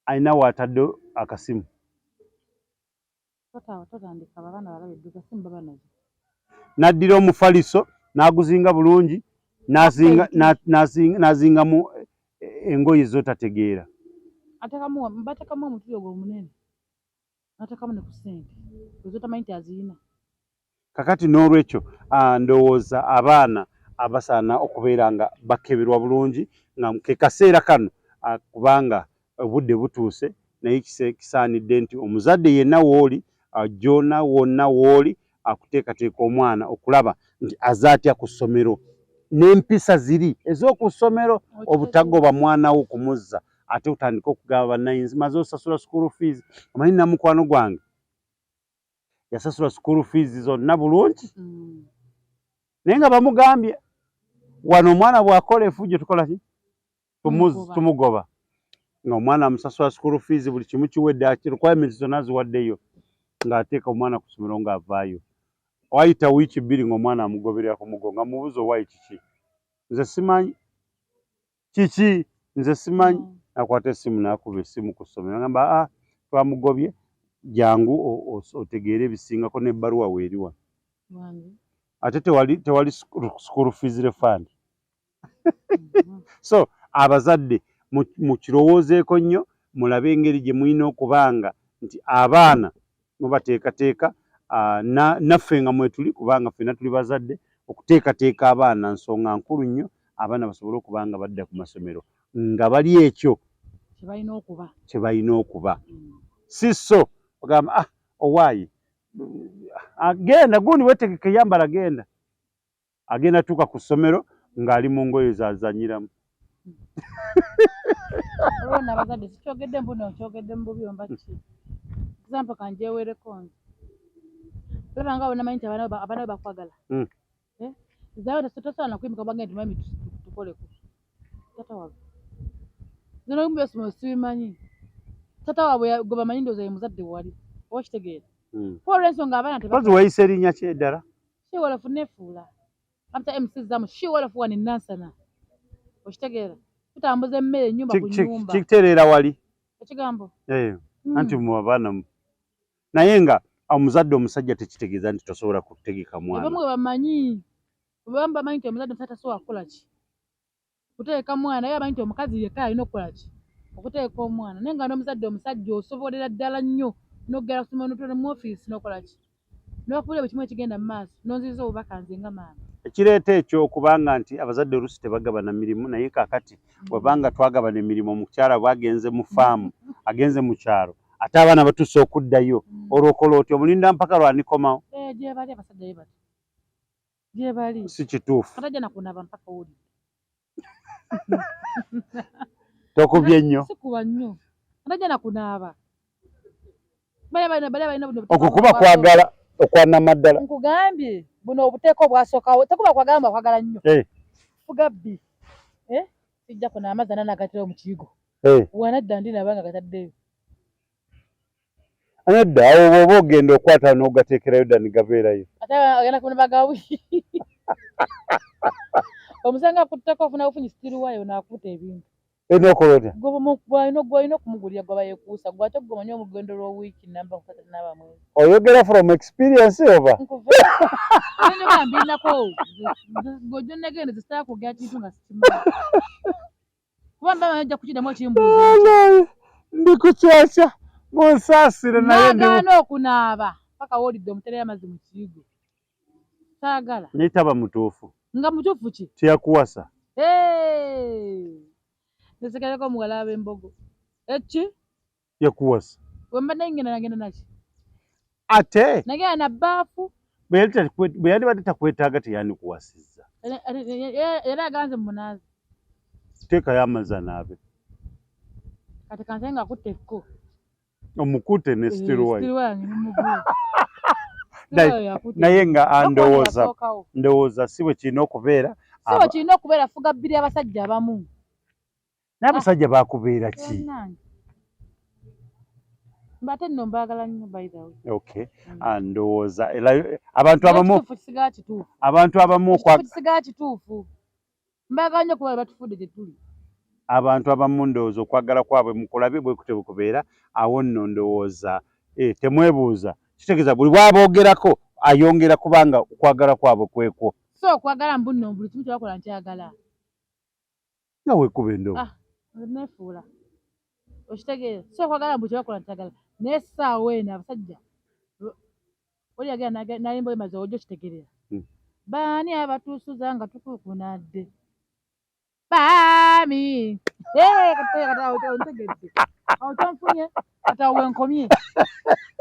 alina waatadde akasimu n'addira omufaliso n'aguzinga bulungi n'azingamu engoye z'otategeera batekamu omutuli ogwo omunene n'atekamu ne ku ssente ezotamanyi nti azirina kakati n'olwekyo ndowooza abaana abasaana okubeera nga bakeberwa bulungi nga ke kaseera kano kubanga obudde butuuse naye kisaanidde nti omuzadde yenna w'oli jjoona wonna w'oli akuteekateeka omwana okulaba nti aze atya ku ssomero n'empisa ziri ez'oku ssomero obutagoba mwana wo kumuzza ate otandika okugaba bannayinzi maze osasula school fees amanyi namukwano gwange yasasula school fees zonna bulungi naye nga bamugambye wano omwana bw'akola efujjo tukola ki tumugoba ng'omwana amusasula school fees buli kimu kiwedde requirements zonna ziwaddeyo ng'ateeka omwana ku ssomero ng'avaayo wayita wiiki 2 ng'omwana amugoberera ku mugongo nga mubuuza owayi kiki nze simanyi kiki nze simanyi akwata essimu n'akuba essimu ku ssomero agamba twamugobye jangu otegeere ebisingako n'ebbaluwa weeriwa ate tewali school fees refund so abazadde mukirowoozeeko nnyo mulabe engeri gye mulina okubanga nti abaana mubateekateeka naffe nga mwetuli kubanga ffenna tuli bazadde okuteekateeka abaana nsonga nkulu nnyo abaana basobole okuba nga badda ku masomero nga bali ekyo kye balina okuba si so ogamba owaayi agenda gundi wetegeke yambala genda agenda tuuka ku ssomero ng'ali mu ngoye zazanyiramu olwona abazadde sikyogedde mbuno kyogedde mu bubi omba ki example kanjewereko nze olaba nga bonamanyi nti abaana bakwagala zayo tosobola nakwimuka oba ngende mami tukoleko tata waabwe zino byosimo sibimanyi tata waabwe gwe bamanyi ndowooza ye muzadde wali oba kitegeera olw'ensonga abaana Kozi wayise erinnya ki eddala? Shiwolofu nefuula. Amta MC zamu Shiwolofu wano Nansana. Okitegeera? Tutambuza emmere ennyumba ku nnyumba. Kitereera wali? Ekigambo? Anti mu abaana naye nga omuzadde omusajja tekitegeeza nti tosobola kutegeka mwana. Abamu bamanyi. Bamba bamanyi nti omuzadde omusajja tasobola kukola ki? Kuteeka mwana ye amanyi nti omukazi yekka alina okukola ki? Okuteeka omwana. Naye nga n'omuzadde omusajja osobolera ddala nnyo n'oggala kusoma n'otwala mu ofiisi n'okola ki? N'okubuulira buli kimu ekigenda mu maaso n'onziza obubaka nze nga maama. Ekireeta ekyo okubanga nti abazadde oluusi tebagabana mirimu naye kaakati bwebanga twagabana emirimu omukyala bwagenze mu faamu agenze mu kyalo ate abaana batuuse okuddayo olwokola otyo omulinda mpaka lwanikomawo. Gye bali abasajja be bati. Gye bali. Si kituufu. Katajja nakunaaba mpaka wuli. Tokubye nnyo. Sikuba nnyo. Katajja nakunaaba. Bali okukuba kwagala okwanamaddala. Nkugambye buno obuteeko bwasookawo tekuba kwagala kwagala nnyo. Fugabbi. Sijja kuna amazzi anagatira mu kiyigo. Wanadda ndi nabanga gataddeyo. Anadda awo bw'oba ogenda okwata n'ogateekerayo dda ne gabeerayo. Ate agenda kubona bagawi. Omusanga akutteko ofuna bufunyi sitiruwayo n'akuta ebintu. N'okola otya? Gw'olina okumugulira gwaba yeekuusa gwe ate gw'omanyi omugendo lw'owiiki namba nkusatu n'abamwe. Oyogera from experience oba? Mbinako gojjo negende zisitala kwogera kintu nga sikimanyi. Kuba mba manyi ajja kukiddamu ekimbuuzo. Ndi kukyakya munsaasire naye nagaana okunaaba paka woolidde omutere y'amazzi mu kiyigo. Saagala. Naye taba mutuufu. Nga mutuufu ki? Tiyakuwasa. Nesekereko omuwala ab'embogo. Eki? Yakuwasa. Bwe mba nengenda nagenda naki? Ate? Nagenda na bbaafu. Bwe yandibadde takwetaaga teyandikuwasizza. Era aganze mu munaazi. Teekayo amazzi anaabe. Kati kanze nga akutteko. Omukute ne sitiruwayo. Sitiruwayo nimugulu. Naye nga ndowooza si bwe kirina okubeera. Si bwe kirina okubeera Fugabbiri abasajja abamu. N'abasajja baakubeera ki? Mbate nno mbaagala nnyo by the way. Okay. Ndowooza abantu abamu kisigaa kituufu. Mbaagala nnyo kuba batufudde gye tuli. Abantu abamu ndowooza okwagala kwabwe mukulabe bwe kutyo bukubeera awo nno ndowooza temwebuuza kitegeeza buli bw'aboogerako ayongera kubanga okwagala kwabwe kwekwo. So okwagala mbu nno buli kimu kyebakola nkyagala. Nga weekuba endowooza. Neefuula. Okitegeera so okwagala mbu kyebakola nkyagala. Naye ssaawa eno abasajja oli yagenda nalimba emaze ojja okitegerera. Baani abatuusuza nga tukukunadde. Baami. Ntegedde. Awo tonfunye kati awo wenkomye.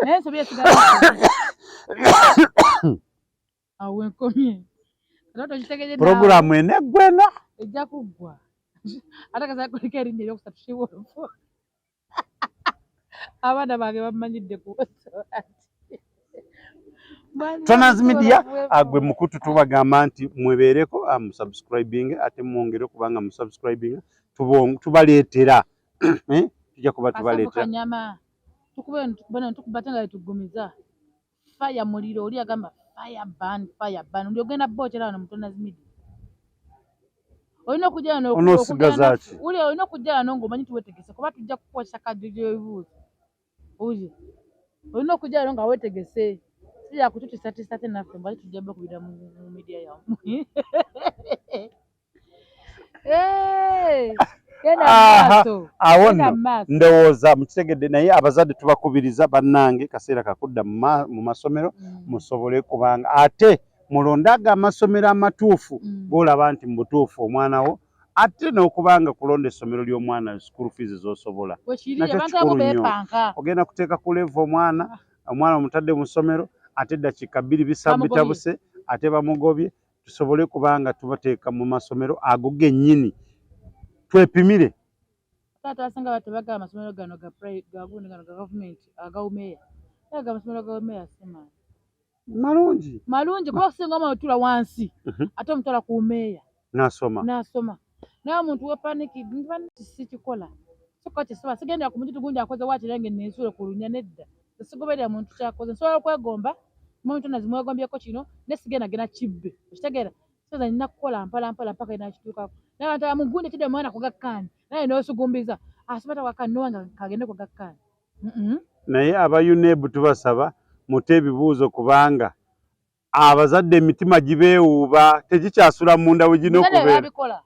Naye ensobi esigala. Awo wenkomye. Puroguramu eneggwena. Ejja kuggwa. Ate kasa kuliko erinnya eryokusatu Shiwolofu. Abaana bange bamanyidde ku Tonaz Media agwe mukutu tubagamba nti mwebeereko musubscribing ate mwongere kubanga musubscribing tubaleetera tujja kuba tubaleetera kanyama tukubate nga tugumiza fire muliro oli agamba fire ban ndi ogenda bookera wano mu Tonaz Media olina okujja wano ng'omanyi tuwetegese kuba tujja kukwasa kaddijo ebibuuzo olina okujja wano nga weetegese sijja kututiisa naffe mbali tujja bakubira mu media yamu. Awo nno ndowooza mukitegedde naye abazadde tubakubiriza bannange kaseera kakudda mu masomero musobole kubanga ate mulonde ago amasomero amatuufu boolaba nti mu butuufu omwana wo ate n'okubanga kulonda essomero ly'omwana school fees z'osobola nakyo kikulu nnyo. Ogenda kuteeka ku level omwana omutadde mu ssomero ate eddakiika 2 bitabuse ate bamugobye tusobole kubanga tubateeka mu masomero ago gennyini twepimire. Taata asinga batebaga amasomero gano ga government agawumeya aga amasomero agawumeya sima malungi kuba kusinga omwana otula wansi ate omutwala ku meya n'asoma naye omuntu wepanikidde si kikola sikola kyesaba sigendera ku muntu gundi akoze wakirenge nensuule ku lunya nedda Sigoberera muntu kyakoze nsobola okwegomba muntu nazimwegombyeko kino nesigenda gena kibbe okitegeera soza nina kukola mpala mpaka inakituukako n'abantu abamugunde kidde mwana kugakkaanya naye n'osugumbiza asomata wakani nowanga kagende kugakkaanya naye aba UNEB tubasaba mute ebibuuzo kubanga abazadde emitima gibeewuuba tegikyasula munda we gino okubeera babikola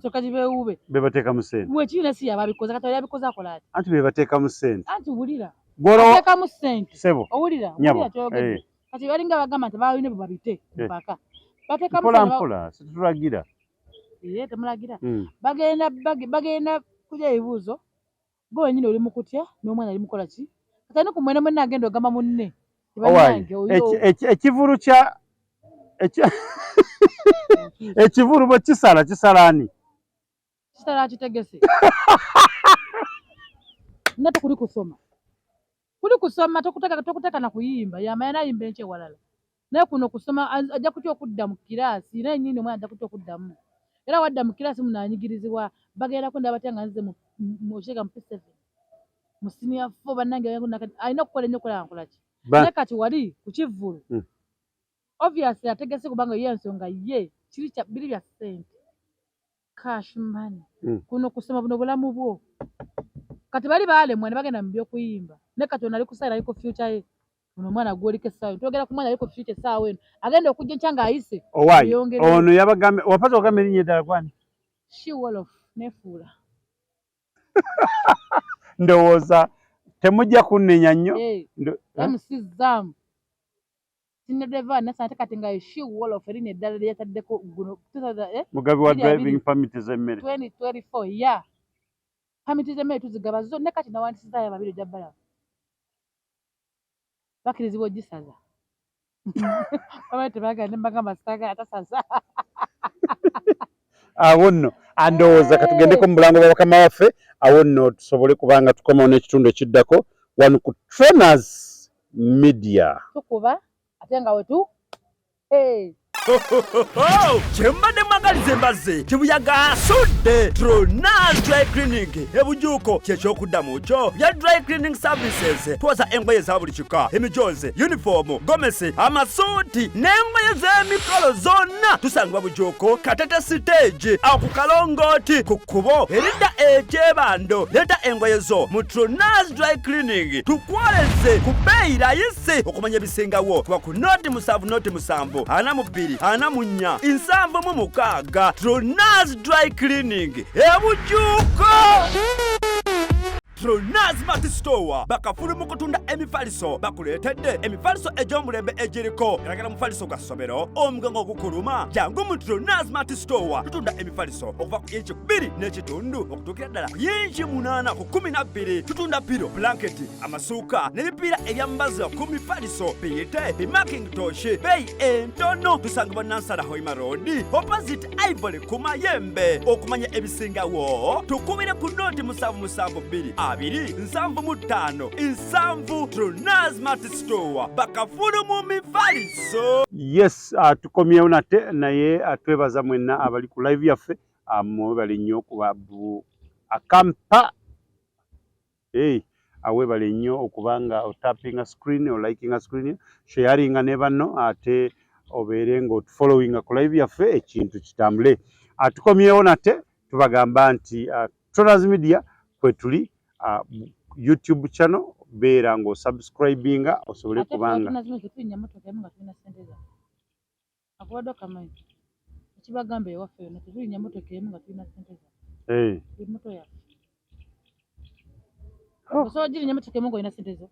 soka gibeewuube bebateeka mu ssente wekiina si yababikoze kati yabikoze akola ati anti bebateeka mu ssente anti wulira golo ateekamu ssente sebo owulira kyogedde kati balinga bagamba nti ba UNEB babite mpaka bateekamu mpola situlagira temulagira bagenda kulya ebibuuzo gwe wenyini oli mukutya n'omwana ali mukola ki kati ku mwene mwene agenda ogamba munne ekivulu kya ekivulu bwe kisalaani kisala kitegese nate kuli kusoma tokuteka na kuyimba yamanya nayimba enche walala naye kuno kusoma ajja kutya okudda mu kiraasi naye nyini omwana ajja kutya okuddamu era wadda mu kiraasi munanyigirizibwa bagenda kunda batya nga nze mushega mu P7 mu senior 4 bannange alina okukola ennyo kolankolaki naye kati wali ku kivvulu obviously ategese kubanga ye ensonga ye kiri biri bya ssente cash money kuno kusoma buno bulamu bwo kati bali baalemwa ne bagenda mu by'okuyimba ne kati ono ali kusayira aliko future ye ono omwana gwoliko essaawa twogera ku mwana aliko future essaawa eno agenda okujja nkyanga ayise ono yabagambe wapata ogambe erinnya eddala gwani She Wolof nefuula ndowooza temujja kunnenya nnyo amusizaamu sinedeva nasante kati nga She Wolof erinnya eddala lyataddeko guno mugabi wa driving permit z'emmere 2024 ya permit z'emmere tuzigaba zo ne kati nawandisizaayo babiri jabbala bakirizibwa ogisaza abaite bagande mbagamba sitaga atasaza awo nno andowooza katugendeko mu bulango bwa bakama waffe awo nno tusobole kubanga tukomawo n'ekitundu ekiddako wano ku Trainers Media tukuba ate nga wetu kyembadde mwagaliza embazze kibuyaga asudde Trainers Dry Cleaning ebujuuko kyekyokuddamu kyo bya dry cleaning services twoza engoye za buli kika emijoze uniform gomesi amasuuti n'engoye z'emikolo zonna tusangibwa bujuuko Katete stage awo ku Kalongooti ku kkubo eridda ekyebando leeta engoye zo mu Trainers Dry Cleaning tukwoleze ku bbeeyi layisi okumanya ebisingawo kuba ku noti 7 42 4 7 Trainers Dry Cleaning ebujuuko Trainers Mart Store bakafulu mu kutunda emifaliso bakuleetedde emifaliso egy'omulembe egiriko eragala mufaliso gwa ssomero omugongo ogukuluma jangu mu Trainers Mart Store tutunda emifaliso okuva ku inchi 2 n'ekitundu okutuukira ddala ku inchi 8 ku 12 tutunda piro blanketi amasuuka n'ebipiira ebyambaza ku mifaliso biyite bimakintosh beeyi entono tusangibwa Nansana Hoima Road opposite Ivory ku Mayembe okumanya ebisingawo tukubire ku noti 772 275 Trainers Mart Store bakafulu mu mifaliso. Yes, tukomyewo nate naye twebaza mwenna abali ku live yaffe mwebale nnyo kuba akampa awebale nnyo okubanga otappinga screen o likinga screen sharinga ne banno ate obeere nga otufollowinga ku live yaffe ekintu kitambule. Tukomyewo nate tubagamba nti Trainers Media kwe tuli YouTube channel beera ngo subscribinga osobole kubanga akwado kama kibagambe ewaffe yonna tetulinya motoka emu nga tulina ssente za moto yaffe osobola girinya motoka emu nga olina ssente zo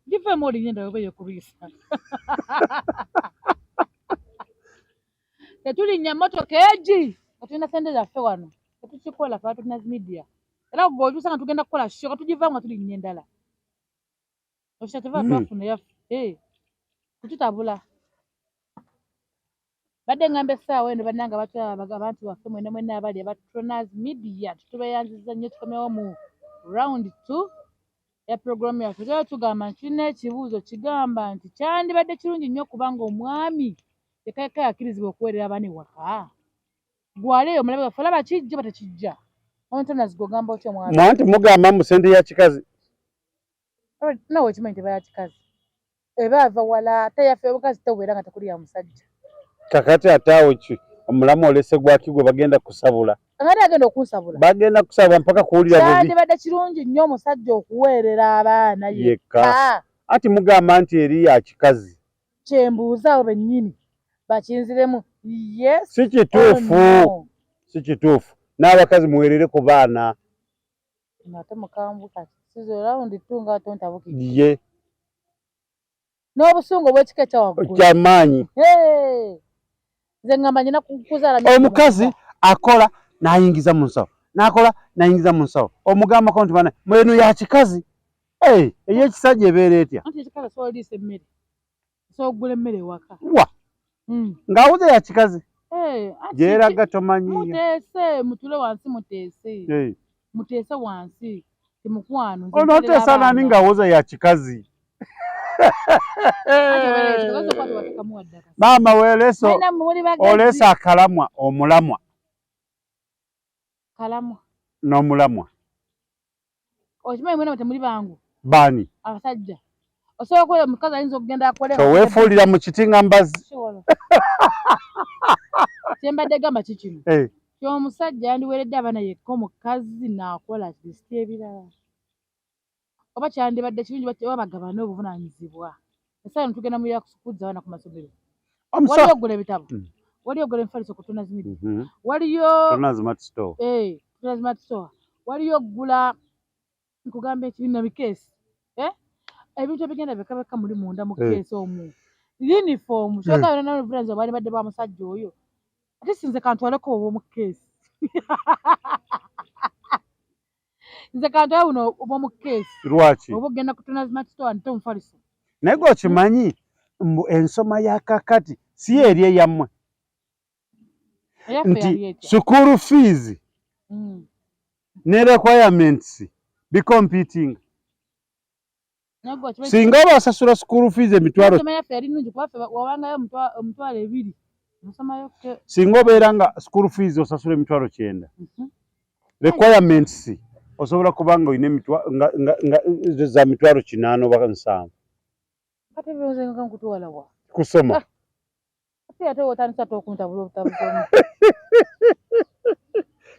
giveemu olinyenda oba ey'okubiisa tetulinya motoka egi nga tulina ssente zaffe wano tetukikola fa Trainers Media era bw'otuusa nga tugenda kukola shoka tugivaamu nga tulinnya endala okitatuva twafuna yaffe kututabula badde ngamba essaawa eno bannanga abantu baffe mwena mwena abali aba Trainers Media tubeyanziza nnyo tukomyewo mu round 2 ya programu yaffe era tugamba nti tulina ekibuuzo kigamba nti kyandibadde kirungi nnyo kubanga omwami yekayeka yakkirizibwa okuweerera abaana ewaka gwaleeyo omulabe waffe olaba kijja batekijja Trainers gogamba otya mwami mwanti mugamba mu sente ya kikazi nawe kimanyi tebaya kikazi eba ava wala tayafe obukazi tawera nga tekuli ya musajja kakati ataawo ki omulamu olese gwaki gwe bagenda kusabula ngati agenda okunsabula bagenda kusabula mpaka kuwulira bubi kyandibadde kirungi nnyo omusajja okuweerera abaana yekka ati mugamba nti eri ya kikazi kyembuuzaawo bennyini bakinziremu yes si kituufu si kituufu n'abakazi muweerere ku baana ate mukambwe kati sizo rawundi tunga tontabukidde ye n'obusungu obw'ekika ekyawaggulu kyamaanyi nze ngamba nyina kuzaala omukazi akola n'ayingiza mu nsawo n'akola n'ayingiza mu nsawo omugambako nti bana mweno ya kikazi ey'ekisajja ebeera etya anti ekikazi asobola oliisa emmere asobola okugula emmere ewaka wa ng'awuze ya kikazi gyeraga tomanyiyo muteese mutule wansi muteese muteese wansi timukwano onooteesa nani ng'awuze ya kikazi maama weeleso oleesa akalamwa omulamwa kalamwa n'omulamwa okimanyi mwena temuli bangu baani abasajja osobola okukola omukazi ayinza okugenda akole toweefuulira mu kiti nga mbazi kyembadde gamba kikino kyomusajja yandiweeredde abaana yekka omukazi n'akola kisiti ebirala oba kyandibadde kirungi oba bagabane obuvunaanyizibwa esaawa tugenda mu yakusukuza abaana ku masomero waliyo ogula ebitabo waliyo ogula emifaliso ku tunazimidi waliyo tunazimati waliyo ogula nkugamba ekibiina bikeesi ebintu ebigenda bekabeka muli munda mu keesi omwo yunifoomu kyogabira nabuvunaanyizibwa bwali badde bwa musajja oyo ate sinze kantwaleko obwo mu keesi nze kantwale buno obwo mu keesi lwaki oba ogenda ku tunazimati nte omufaliso naye gweokimanyi ensoma ya kakati si eri eyammwe nti school fees ne requirements bicompeting singa basasula school fees emitwalo singa obeera nga school fees osasula emitwalo 9 requirements osobola kuba nga olina za mitwalo 8 oba 7 kusoma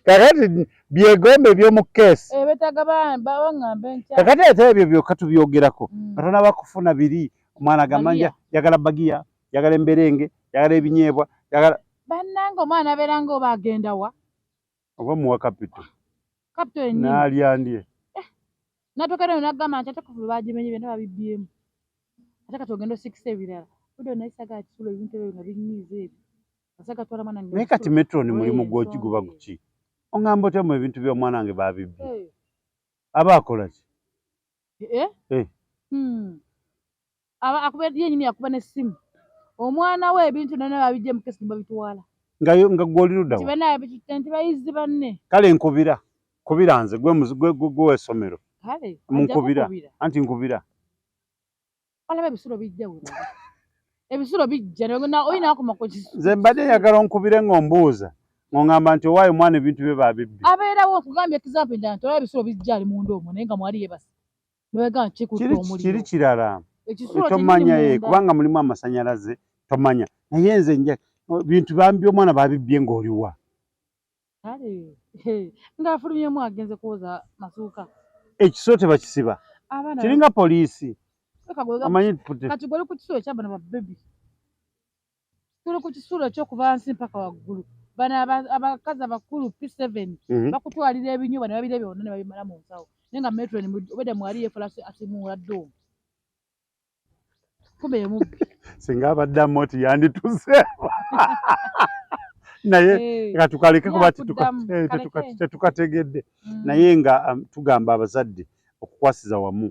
kakati byegombe eby'omu keesi kakati ate ebyo byokka tubyogerako katona bakufuna biri omwana agamba yagala bagiya yagala emberenge yagala ebinyeebwa yagala bannange omwana abeeranga oba agenda wa oba muwa kapito n'alya ndye natokera nagamba nti ate kufu bagimenye byonna babibbyemu ate kati ogenda osikisa ebirala budde nayisaga kisulo ebintu ebyo nga binyiiza ebyo asagatwala mwana naye kati metro ni mulimu gwoki guba guki ongamba otemu ebintu by'omwana wange babibbye aba akola ki yenyini yakuba n'essimu omwana we ebintu none babijje mukesi nibabitwala nga gwoli luddawo nti bayizi banne kale nkubira nze gwe essomero munkubira anti nkubira olaba ebisulo bijja ebisulo bijja oyina akomako nze mbadde njagala onkubire ng'ombuuza ng'ongamba nti owaayo omwana ebintu bye babibbi abeerawo nkugambye ekizampi nda nti olaba ebisulo bijja ali munda omwo naye nga mwali yebasi niwegamba kikutte omuliro kiri kirala tomanya kubanga mulimu amasanyalaze tomanya naye nze bintu by'omwana babibbye ng'oliwa ng'afulumyemu agenze kwoza masuuka ekisulo tebakisiba kiringa poliisi kati gwoli ku kisulo ekyabana babebi tuli ku kisulo ekyokuva wansi mpaka waggulu bano abakazi abakulu P7 bakutwalira ebinywa ne babira byonna ne babimala mu nsawo naye nga metro obedde mwali yeefula asimuula ddomu kumbe yemubbi singa abadde amoti yandituseewo naye nga tukaleke kuba tetukategedde naye nga tugamba abazadde okukwasiza wamu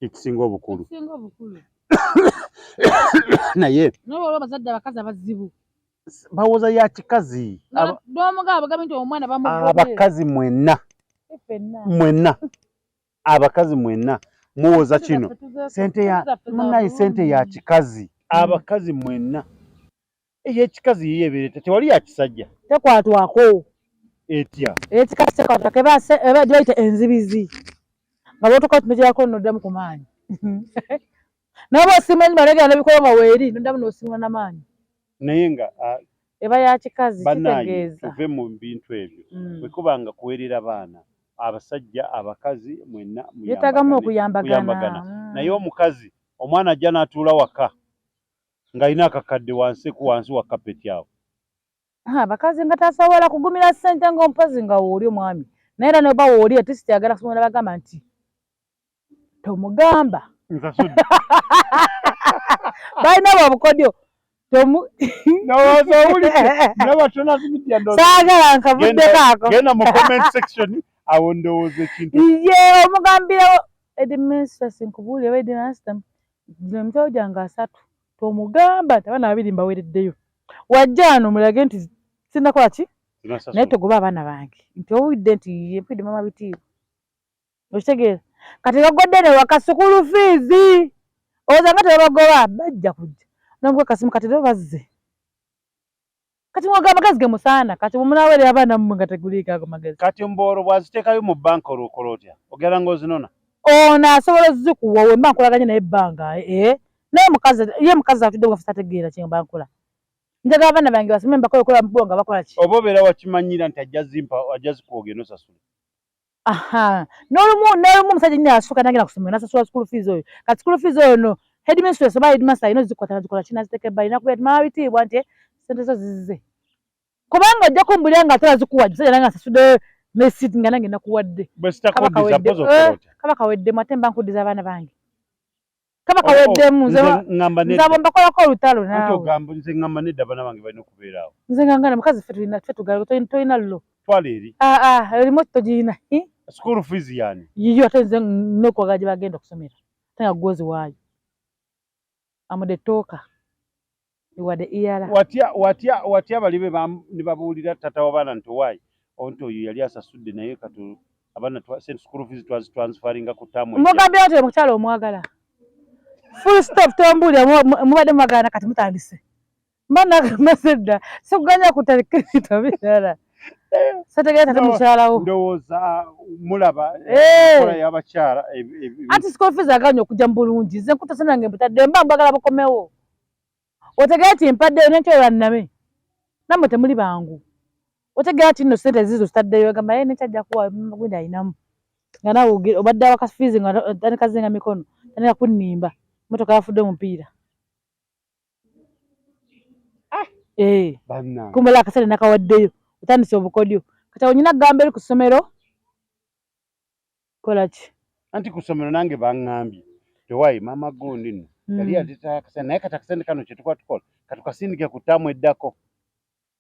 ekisinga obukulu naye abazadde abakazi abazibu bawoza ya kikazi n'omugabo bagambye nti omwana bamugobye abakazi mwenna abakazi mwenna muwoza kino sente ya kikazi abakazi mwenna ey'ekikazi yiyebereta tewali ya kisajja tekwatwako etya ekikazi tekwatwako eba gye bayita enzibizi Ngabotoka tumejako noddamu kumaanyi. Nabo simanyi balege nabikola maweri noddamu nosimwa namanyi. Naye nga eba ya kikazi kitegeeza tuve mu bintu ebyo bwe kubanga kuwerera baana abasajja abakazi mwenna yetagamu okuyambagana naye omukazi omwana ajja n'atuula waka ng'alina akakadde wansi wa kapeti awo abakazi nga tasobola kugumira ssente ng'omupazi nga wooli omwami naye era noba wooli atisiti agala kusoma bagamba nti tomugamba balina bwabukodyo saagala nkavuddeko ako genda mu comment section awo ndowooza ekintu ye omugambirawo edministration nkubuulire wa edministration emitwalo gyange 3 tomugamba nti abaana 2 mbaweereddeyo wajja wano mulage nti sinakola ki naye togoba abaana bange nti owulidde nti empidde mama bitiibwa okitegeera kati bagodde ne waka sukulu fiizi oza nga tebabagoba bajja kujja nomugwe kasimu kati leo bazze kati mwagamba magezi ge musaana kati mumunaweerera abaana mmwe nga teguliika ago magezi kati mbooro bwaziteekayo mu banka olwokola otya ogera ng'ozinona ono asobola ozikuwa we mba nkolaganye naye ebbanga naye mukazi atudde bwafusa ategeera kye mba nkola njagala abaana bange basome mbakola okola mubulo nga bakola ki oba obeera wakimanyira nti ajja zikuwa ogenda osasula n'olumu omusajja nnyina asuuka nagenda kusomera nasasula school fees oyo kati school fees oyo no headmistress oba headmaster alina ozikwata nazikola ki naziteeka ebbali nakubira ti mama bitiibwa nti sente zo zizize kubanga ojja kumbulira nga ate zikuwa musajja nange asasudde n'esiiti nga nange nakuwadde kaba kaweddemu ate mba nkuddiza abaana bange kaba kaweddemu nzabo mbakolako olutalo naawe nze ngamba nedda abaana bange balina okubeera awo nze ngangana mukazi ffe tugala tolina llo twala eri erimu togirina school fees yani yiyo ate nze nokwagala gye bagenda okusomera ate nga gwozi waayo amude tooka iwadde iyala watya bali be ne babuulira tata w'abaana nti owaayi onti oyo yali asasudde naye kati abaana school fees transferringa ku ttaamu mugambira nti omukyala omwagala full stop tombuulira mubadde mumwagala kati mutandise mba nagamba sedda sikuganya kutalekirita birala sategera tate mukyalawo ndowooza mulaba kola y'abakyala anti school fees aganya okujja mu bulungi nze nkutase nange mpitadde mba mbagala bukomewo otegera ti mpaddeyo nenkyola nname nammwe temuli bangu otegera ti nno sente zizo zitaddeyo gamba ye nekyajja kuwa gwenda ayinamu nga nawe obadde awaka fees nga tanikazinga mikono tanika kunnimba motoka yafudde omupiira kumbala akasente nakawaddeyo otandise obukodyo kati awo nyina gamba eri ku ssomero kola ki anti ku ssomero nange baŋŋambye tewaayi maama gundi nno yali yaleeta akasente naye kati akasente kano kye tukuba tukola katukasindike ku ttaamu eddako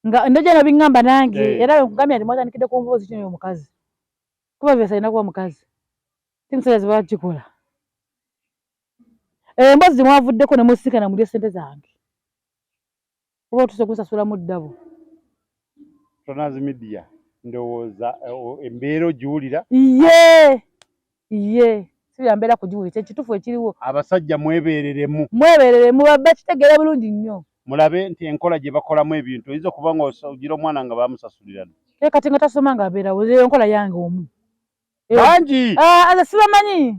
nga ndoja nabiŋŋamba nange era nkugambye nti mwatandikidde ku mbuuzi kino omukazi kuba byasa alina kuba mukazi timusajja ze bakikola emboozi mwavuddeko ne musinkana mulye ssente zange oba otuse kusasulamu ddabo Tonazi media ndowooza embeera ogiwulira ye siyambeera kugiwulira kyekituufu ekiriwo abasajja mwebeereremu babba kitegeera bulungi nnyo mulabe nti enkola gye bakolamu ebintu oyinza okuba nga ogira omwana nga bamusasulira kati nga tasoma nga abeerawo enkola yange omu bangi sibamanyi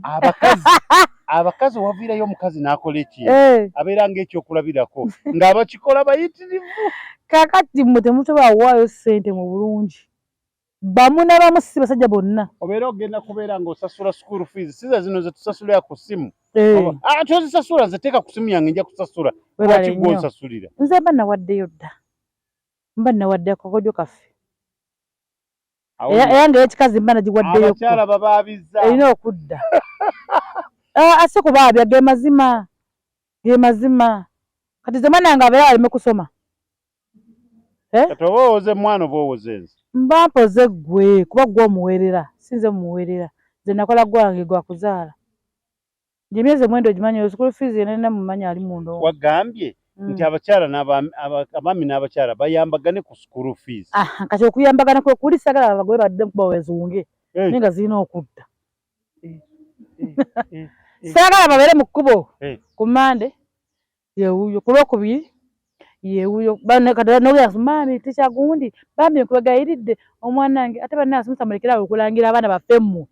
abakazi owaviirayo omukazi n'akola ekintu abeera ng'ekyokulabirako ng'abakikola bayitirivu kakati mmwe temusobola kuwaayo ssente mu bulungi bamu n'abamu si basajja bonna obeera ogenda kubeera ng'osasula school fees siza zino ze tusasulira ku ssimu tozisasula nze teeka ku ssimu yange nja kusasula lwaki gw'osasulira nze mba nawaddeyo dda mba nawadde akakodyo kaffe era ng'ekikazi mba nagiwaddeyo abakyala babaabiza erina okudda ase kubaabya ge mazima kati ze mwana nga abeera aleme kusoma kati oba owoze mwana oba owoze nze mba mpoze ggwe kuba gwe omuweerera sinze mumuweerera nze nakola gwange gwakuzaala gyemyezi mwendo gimanyi school fees yenena mumanyi ali mundo wagambye nti abakyala abaami n'abakyala bayambagane ku school fees kati okuyambagana kwe kuli sagala abagobe badde kuba wezunge naye nga zirina okudda sagala babeere mu kkubo ku Mande yewuyo ku Lwokubiri yewuyo maami ticha gundi bambi nkubagayiridde omwanange ate banne asomesa mulekera okulangira abaana baffe mmwe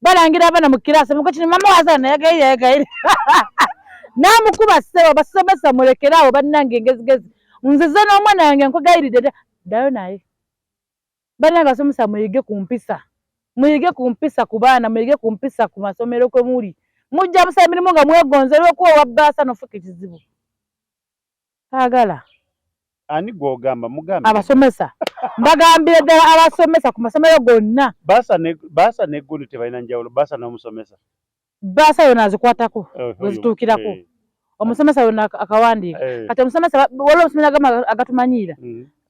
balangira abaana mu kirasi muko kino mama wazana yagaire namukuba ssebo basomesa mulekerawo bannange ngezigezi nzize n'omwana wange nkugayiride ddayo naye bannange basomesa muyige ku mpisa ku baana muyige ku mpisa ku masomero kwe muli mujja musa emirimu nga mwegonze lw'okuwa wabbaasa n'ofuka ekizibu agala ani gwogamba mugambe abasomesa mbagambire ddala abasomesa ku masomero gonna baasa neggulu tebalina njawulo baasa n'omusomesa baasa yona azikwatako wezituukirako omusomesa yona akawandiika kati omusomesa waliwo omusomesa agamba agatumanyiira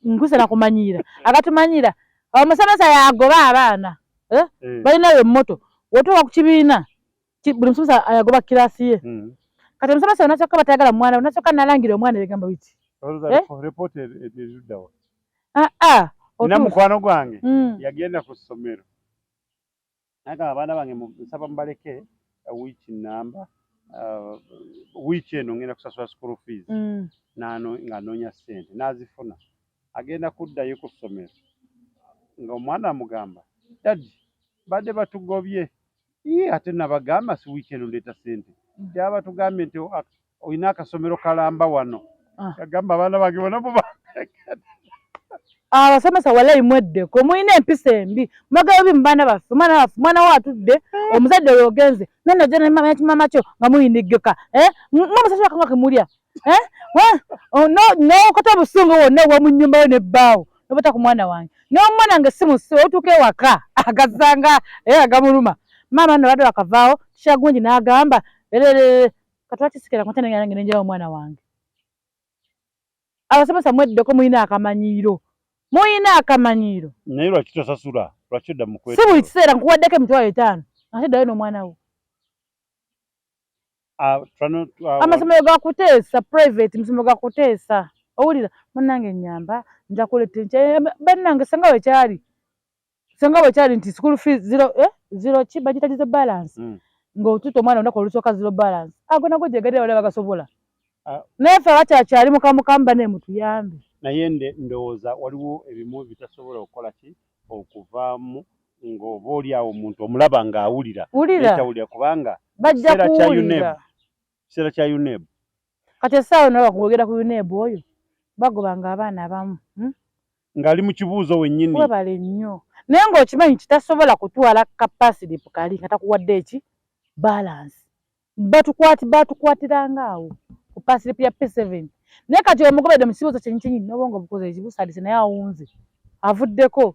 nkuse nakumanyiira agatumanyira omusomesa yagoba abaana balinayo emmoto wotuuka ku kibiina buli musomesa ayagoba kirasi ye kati omusomesa yona kyokka batayagala mwana nasokka nalangira omwana ebigamba biti nina mukwano gwange yagenda ku ssomero nagamba abaana bange nsaba mubaleke wiiki namba wiiki eno ngenda kusasula school fees ng'anoonya ssente n'azifuna agenda kuddayo ku ssomero ng'omwana amugamba dadi badde batugobye ate nabagamba si wiiki eno ndeeta ssente tyaba tugambye nti olina akasomero kalamba wano yagamba abaana bange bona buba abasomesa walayi mweddeko mulina empisa embi mwagala bi mubaana baffe mwana wo atudde omuzadde oyogenze nanaje mama kyo nga muyinigeka mwamusasula kanga kemulya nokota obusungu wonna obwa mu nnyumba yo nebbaawo nobata ku mwana wange n'omwana nge simusibe otuuka ewaka agazanga agamuluma maama no badde bakavaawo kishagungi n'agamba katwakisikira kutanenyange nenjawo omwana wange abasomesa mweddeko mulina akamanyiiro naye lwaki tosasula lwaki odda mu si buli kiseera nkuwaddeko emitwalo 5 ate ddayo n'omwana wo amasomero gakuteesa private masomero gakuteesa owulira munnange ennyamba nja kuleta bannange senga bwe kyali nti school fees zero ki bagitagize balance ng'otuta omwana olunaku olusooka zero balance ago nago gyegadde bale bagasobola naye ffe abakyakyali mukamukamu bane mutuyambe naye ndowooza waliwo ebimu bitasobola okukola ki okuvaamu ng'oba oli awo omuntu omulaba ng'awulira etawulira kubanga bajja kuwulira kiseera kya UNEB kati essaawa nawe wakugogera ku UNEB oyo bagobanga abaana abamu ng'ali mu kibuuzo wennyini webale nnyo naye ng'okimanyi kitasobola kutwala kapasity kali nga takuwadde eki balance batukwatiranga awo ku pasity ya P7 naye kati omugobedde mu kibuuzo kyenyini n'obwongo bukoze ekibuusadise naye awunze avuddeko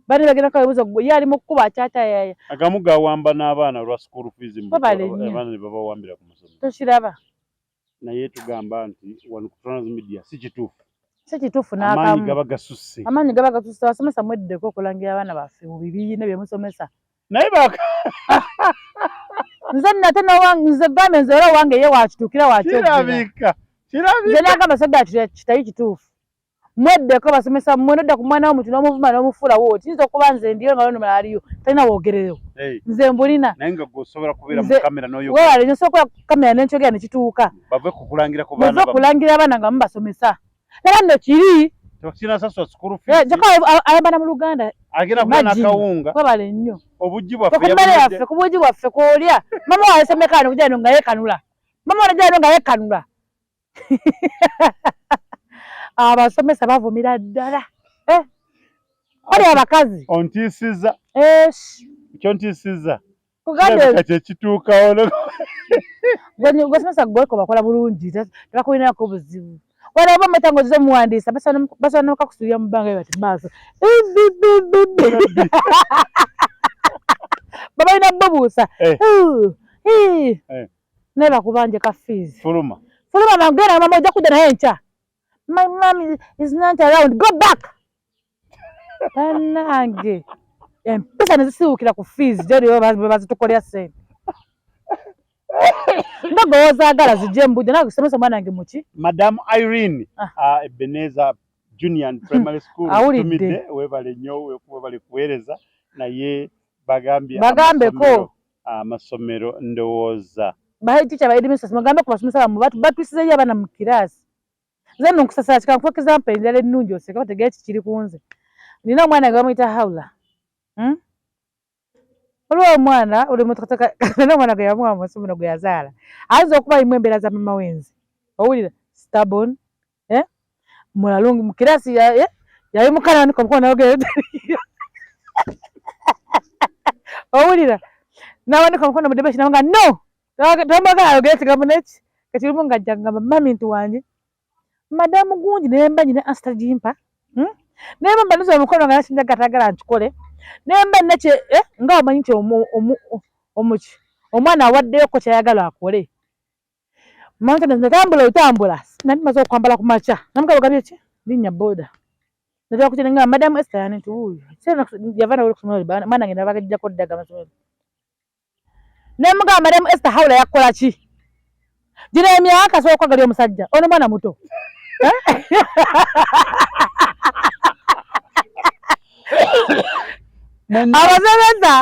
bani bagenda kabuuza ye ali mu kkuba akyata yaya agamu gawamba n'abaana olwa school fees abaana ne babawambira ku masomero tokiraba naye tugamba nti wano ku transmedia si kituufu n'akamu amaanyi gaba gasusse abasomesa mweddeko okulangira abaana baffe mu bibiina bye musomesa naye nze nate nze gambe nze era wange ye wakituukira wakirabika nze nagamba sadda kitali kituufu mweddeko basomesa mmwe nodda ku mwana w'omuntu n'omuvuma n'omufuula wooti kiyinza okuba nze ndiyo nga lono aliyo talina woogereyo nze mbulina naye nga gwosobola kubeera mu kamera wewale nyosobola kamera nenkyogera ne kituuka bave kukulangira abaana nga mubasomesa era nno kiri ayambala mu Luganda agenda kuba n'akawunga webale nnyo obugi bwaffe ku bugi bwaffe kwolya mama walesemekano kujja no nga yekanula mama wanajja nga yekanula abasomesa bavumira ddala oli abakazi ontiisiza kyontiisiza kyekituukawo gwesomesa gweko bakola bulungi tebakulinako obuzibu wala oba metango zize muwandiisa basobola nokakusulira mu bbanga bati maaso babalina bobuusa naye bakubanje ka fees fuluma bangena mama ojja kudda naye nkya my mom is not around go back bannange empisa nezisiwukira ku fees gyoliwo bazitukolera ssente ndogowoozaagala zijje embujja nawe kusomesa omwana wange muki Madam Irene Ebenezer Junior and Primary School tumidde webale nnyo webale kuweereza naye bagambeko amasomero ndowooza bahiticha baedimisa mugambe ku basomesa bamu batwisizeyo abaana mu kiraasi nze nno nkusasala kika nkuwa example endala ennungi oseka bategera kikiri kunze nina omwana nga bamuyita Hawla Olwo omwana oli mutakataka n'omwana gwe yamuwa amasomero gwe yazaala ayinza okuba alimu embeera za mama wenzi owulira stubborn mulalungi mu kirasi yali mukananika omukono nawogera owulira nawanika omukono mu debeshi nawe nga no tomwagala ayogere ekigambo neki kakirimu nga ajja ngamba mami nti wange madamu gungi nemba nyina ansita gimpa nemba mbanuza omukono nga nakinja gatagala nkikole nemba nekye nga omanyi nti omuki omwana awaddeyo ko kyayagala akole manta natambula otambula nali maze okwambala ku makya namugabo gabye ki linnya boda nataka kutenga madamu Esther yani nti huyu sasa yavana ule kusomero maana ngenda bagajja ddaga amasomero nemugamba madamu Esther hawula yakola ki gira emyaka sooka gali omusajja ono mwana muto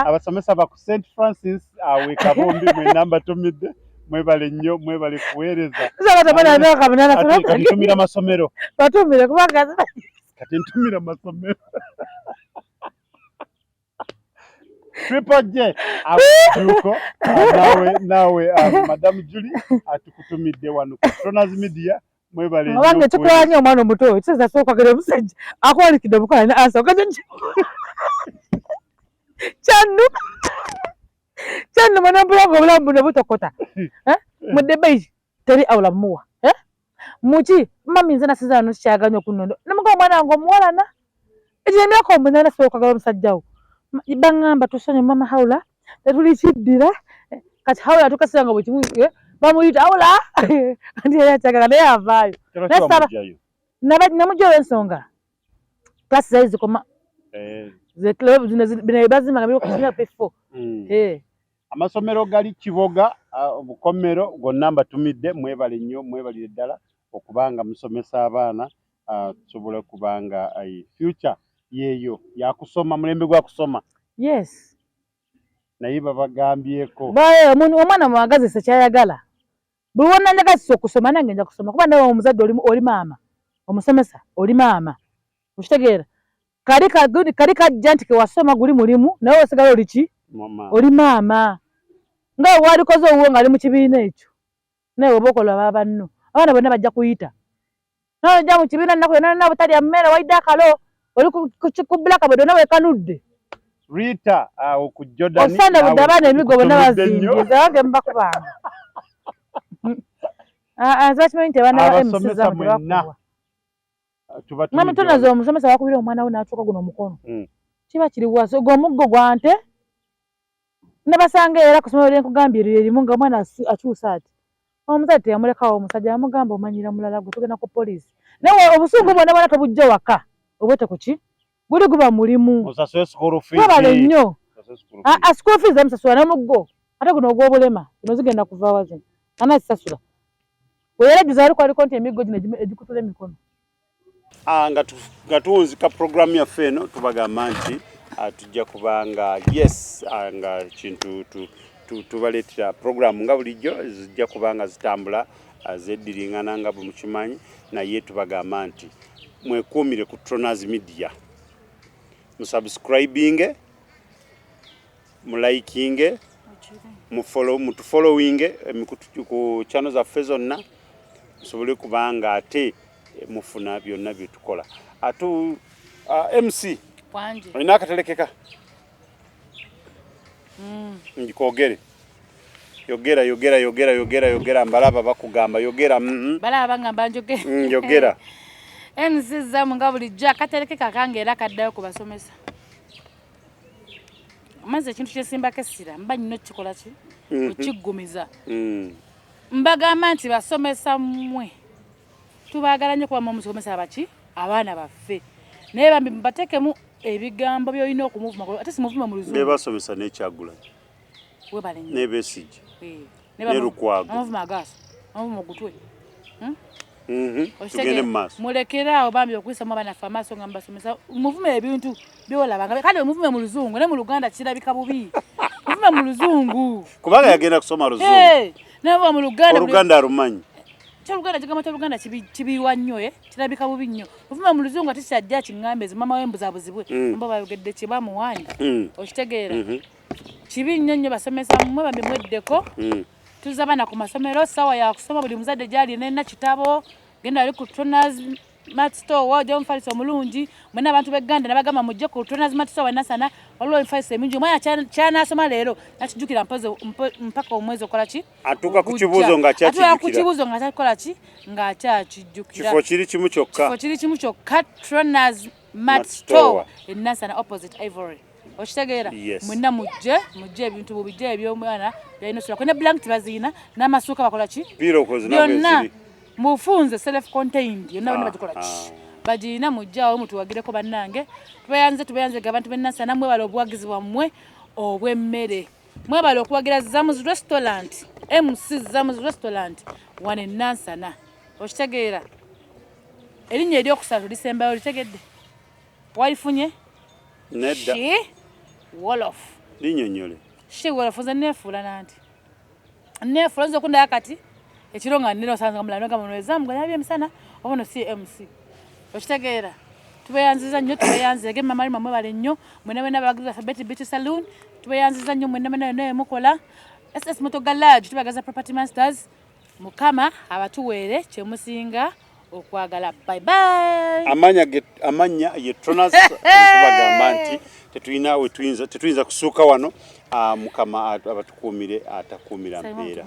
abasomesa ba ku St Francis Kabombi mwe namba tumidde mwebale nnyo mwebale kuweereza kati ntumira amasomero batumire kubanga kati ntumira amasomero Triple J abuko nawe Madam Julie atukutumidde wano ku Tronaz Media mwebale nnyo wange tukwanye omwana omuto kisa sooka gere omusajja akwalikidde omukola na asa okaje Channu mwana mbulanga obulamu buno butokota mu debate teri awulamuwa muki mami nze nasiza no kyaganya okunondo namuga omwana wange omuwalana ekyo emyaka omunana sooka gere omusajjawo bangamba tusonye mama hawula tetuli kiddira kati hawula tukasanga bwe kimu bamuyita hawula ndi yakyagala naye avaayo namugyawo ensonga klasi zali zikoma bino bazima nga bifo amasomero gali Kiboga obukomero gonna mbatumidde mwebale nnyo mwebalire ddala okubanga musomesa abaana tusobole kubanga future yeyo yakusoma mulembe gwa kusoma yes naye babagambyeko omwana mwagazise kyayagala buli wonna njagazisa okusoma nange nja kusoma kuba nawe omuzadde oli maama omusomesa oli maama okitegeera kali kajja nti kewasoma guli mulimu nawe osigala oli ki oli maama nga walikoze owuwo nga ali mu kibiina ekyo naye oba okola babanno abaana bonna bajja kuyita nojja mu kibiina nnaku yonna nabo talya mmere waidde akalo oli ku blackboard nawe ekanudde Rita ku Jordan osanda budde abaana emigo bonna bazimbye zange mbakubanga zakimanyi nti abaana ba MC zamu tebakuwa mami tonaze omusomesa wakubira omwana we n'atuuka guno omukono kiba kiri waso gw'omuggo gwa nte ne basanga era ku ssomero lyenkugambye eryo erimu nga omwana akyusa ati omuzadde teyamulekawo omusajja yamugamba omanyira mulala gwe tugenda ku poliisi naye obusungu bwonna bwonna tobujja waka obwete ku ki guli guba mulimu wabale nnyo school fees amusasula n'omuggo ate guno ogw'obulema guno zigenda kuvaawa zino anazisasula weyeregiza aliko nti emiggo gino egikutula emikono nga tuwunzika programu yaffe eno tubagamba nti tujja kubanga yes nga kintu tubaleetera programu nga bulijjo zijja kubanga zitambula zeddiringana nga bwe mukimanyi naye tubagamba nti mwekuumire ku Tronaz Media musubscribinge mulaikinge mutufollowinge ku channel zaffe zonna musobole kubanga ate mufuna byonna byetukola atu MC wanje olina akatelekeka njikogere yogera mbalaba bakugamba yogera balaba ngamba njogera yogera enziza munga bulijjo akatelekeka kange era kaddayo ku basomesa amaze ekintu kyesimbako essira mba nnyo kikola ki okiggumiza mbagamba nti basomesa mmwe tubagala nnyo kuba omusomesa abaki abaana baffe naye bambi mbateekemu ebigambo byolina okumuvuma ate simuvuma mu luzungu nebasomesa nekyagula webale nnyo nebesigi nerukwago amavuma agaaso amavuma ogutwe tugende mu maaso mulekera bambi okuyisa mu abaana ffe amaaso nga mbasomesa muvume ebintu byolabanga kale muvume mu luzungu ne mu Luganda kirabika bubi muvume mu luzungu kubanga yagenda kusoma luzungu neva mu Oluganda alumanyi kyoluganda kigamba kyoluganda kibiwa nnyo kirabika bubi nnyo muvume mu luzungu ate kyajja kiŋŋambezi mama w'embuzabuzibwe mba bayogedde kye bamuwanya okitegeera kibi nnyo basomesa mmwe bamemweddeko tuzza baana ku masomero sawa ya kusoma buli muzadde gyali nena kitabo genda ali ku Tronaz Mat Store wajja omufaliso omulungi mwena abantu b'Eganda nabagamba mujje ku Tronaz Mat Store Nasana waliwo emfaliso emingi omwana kyanaasoma leero nakijjukira mpaka omwezi okola ki atuuka ku kibuuzo ng'akyakola ki ng'akyakijjukira kifo kiri kimu kyokka Tronaz Mat Store Nasana opposite Ivory okitegeera mwenna mujje ebintu bubijje eby'omwana byalina osula ne blanket baziina n'amasuuka bakola ki byonna mufunze self contained yonna bonna bagikola ki bagirina mujjawo mutuwagireko bannange tubayanze abantu b'Enasana mwebala obuwagizi bwammwe obw'emmere mwebala okuwagira Zamu's Restaurant MC Zamu's Restaurant wane Enasana okitegeera erinnya eryokusatu lisembayo litegedde walifunye nedda Wolof linyonyole Wolof nze neefuula nanti neefuula nze okundaya kati ekiro nga nnera osanze nga mulano nga munwezamu nga yabye emisana oba no CMC okitegeera tubeyanziza nnyo tubeyanzege mama mwe bale nnyo mwena bagiza Betty Beauty Saloon tubeyanziza nnyo mwena mukola SS Moto Garage tubagaza Property Masters mukama abatuweere kyemusinga okwagala bye bye amanya ye Tronaz tubagamba nti tetuyinza kusuuka wano mukama abatukuumire atakuumira mbeera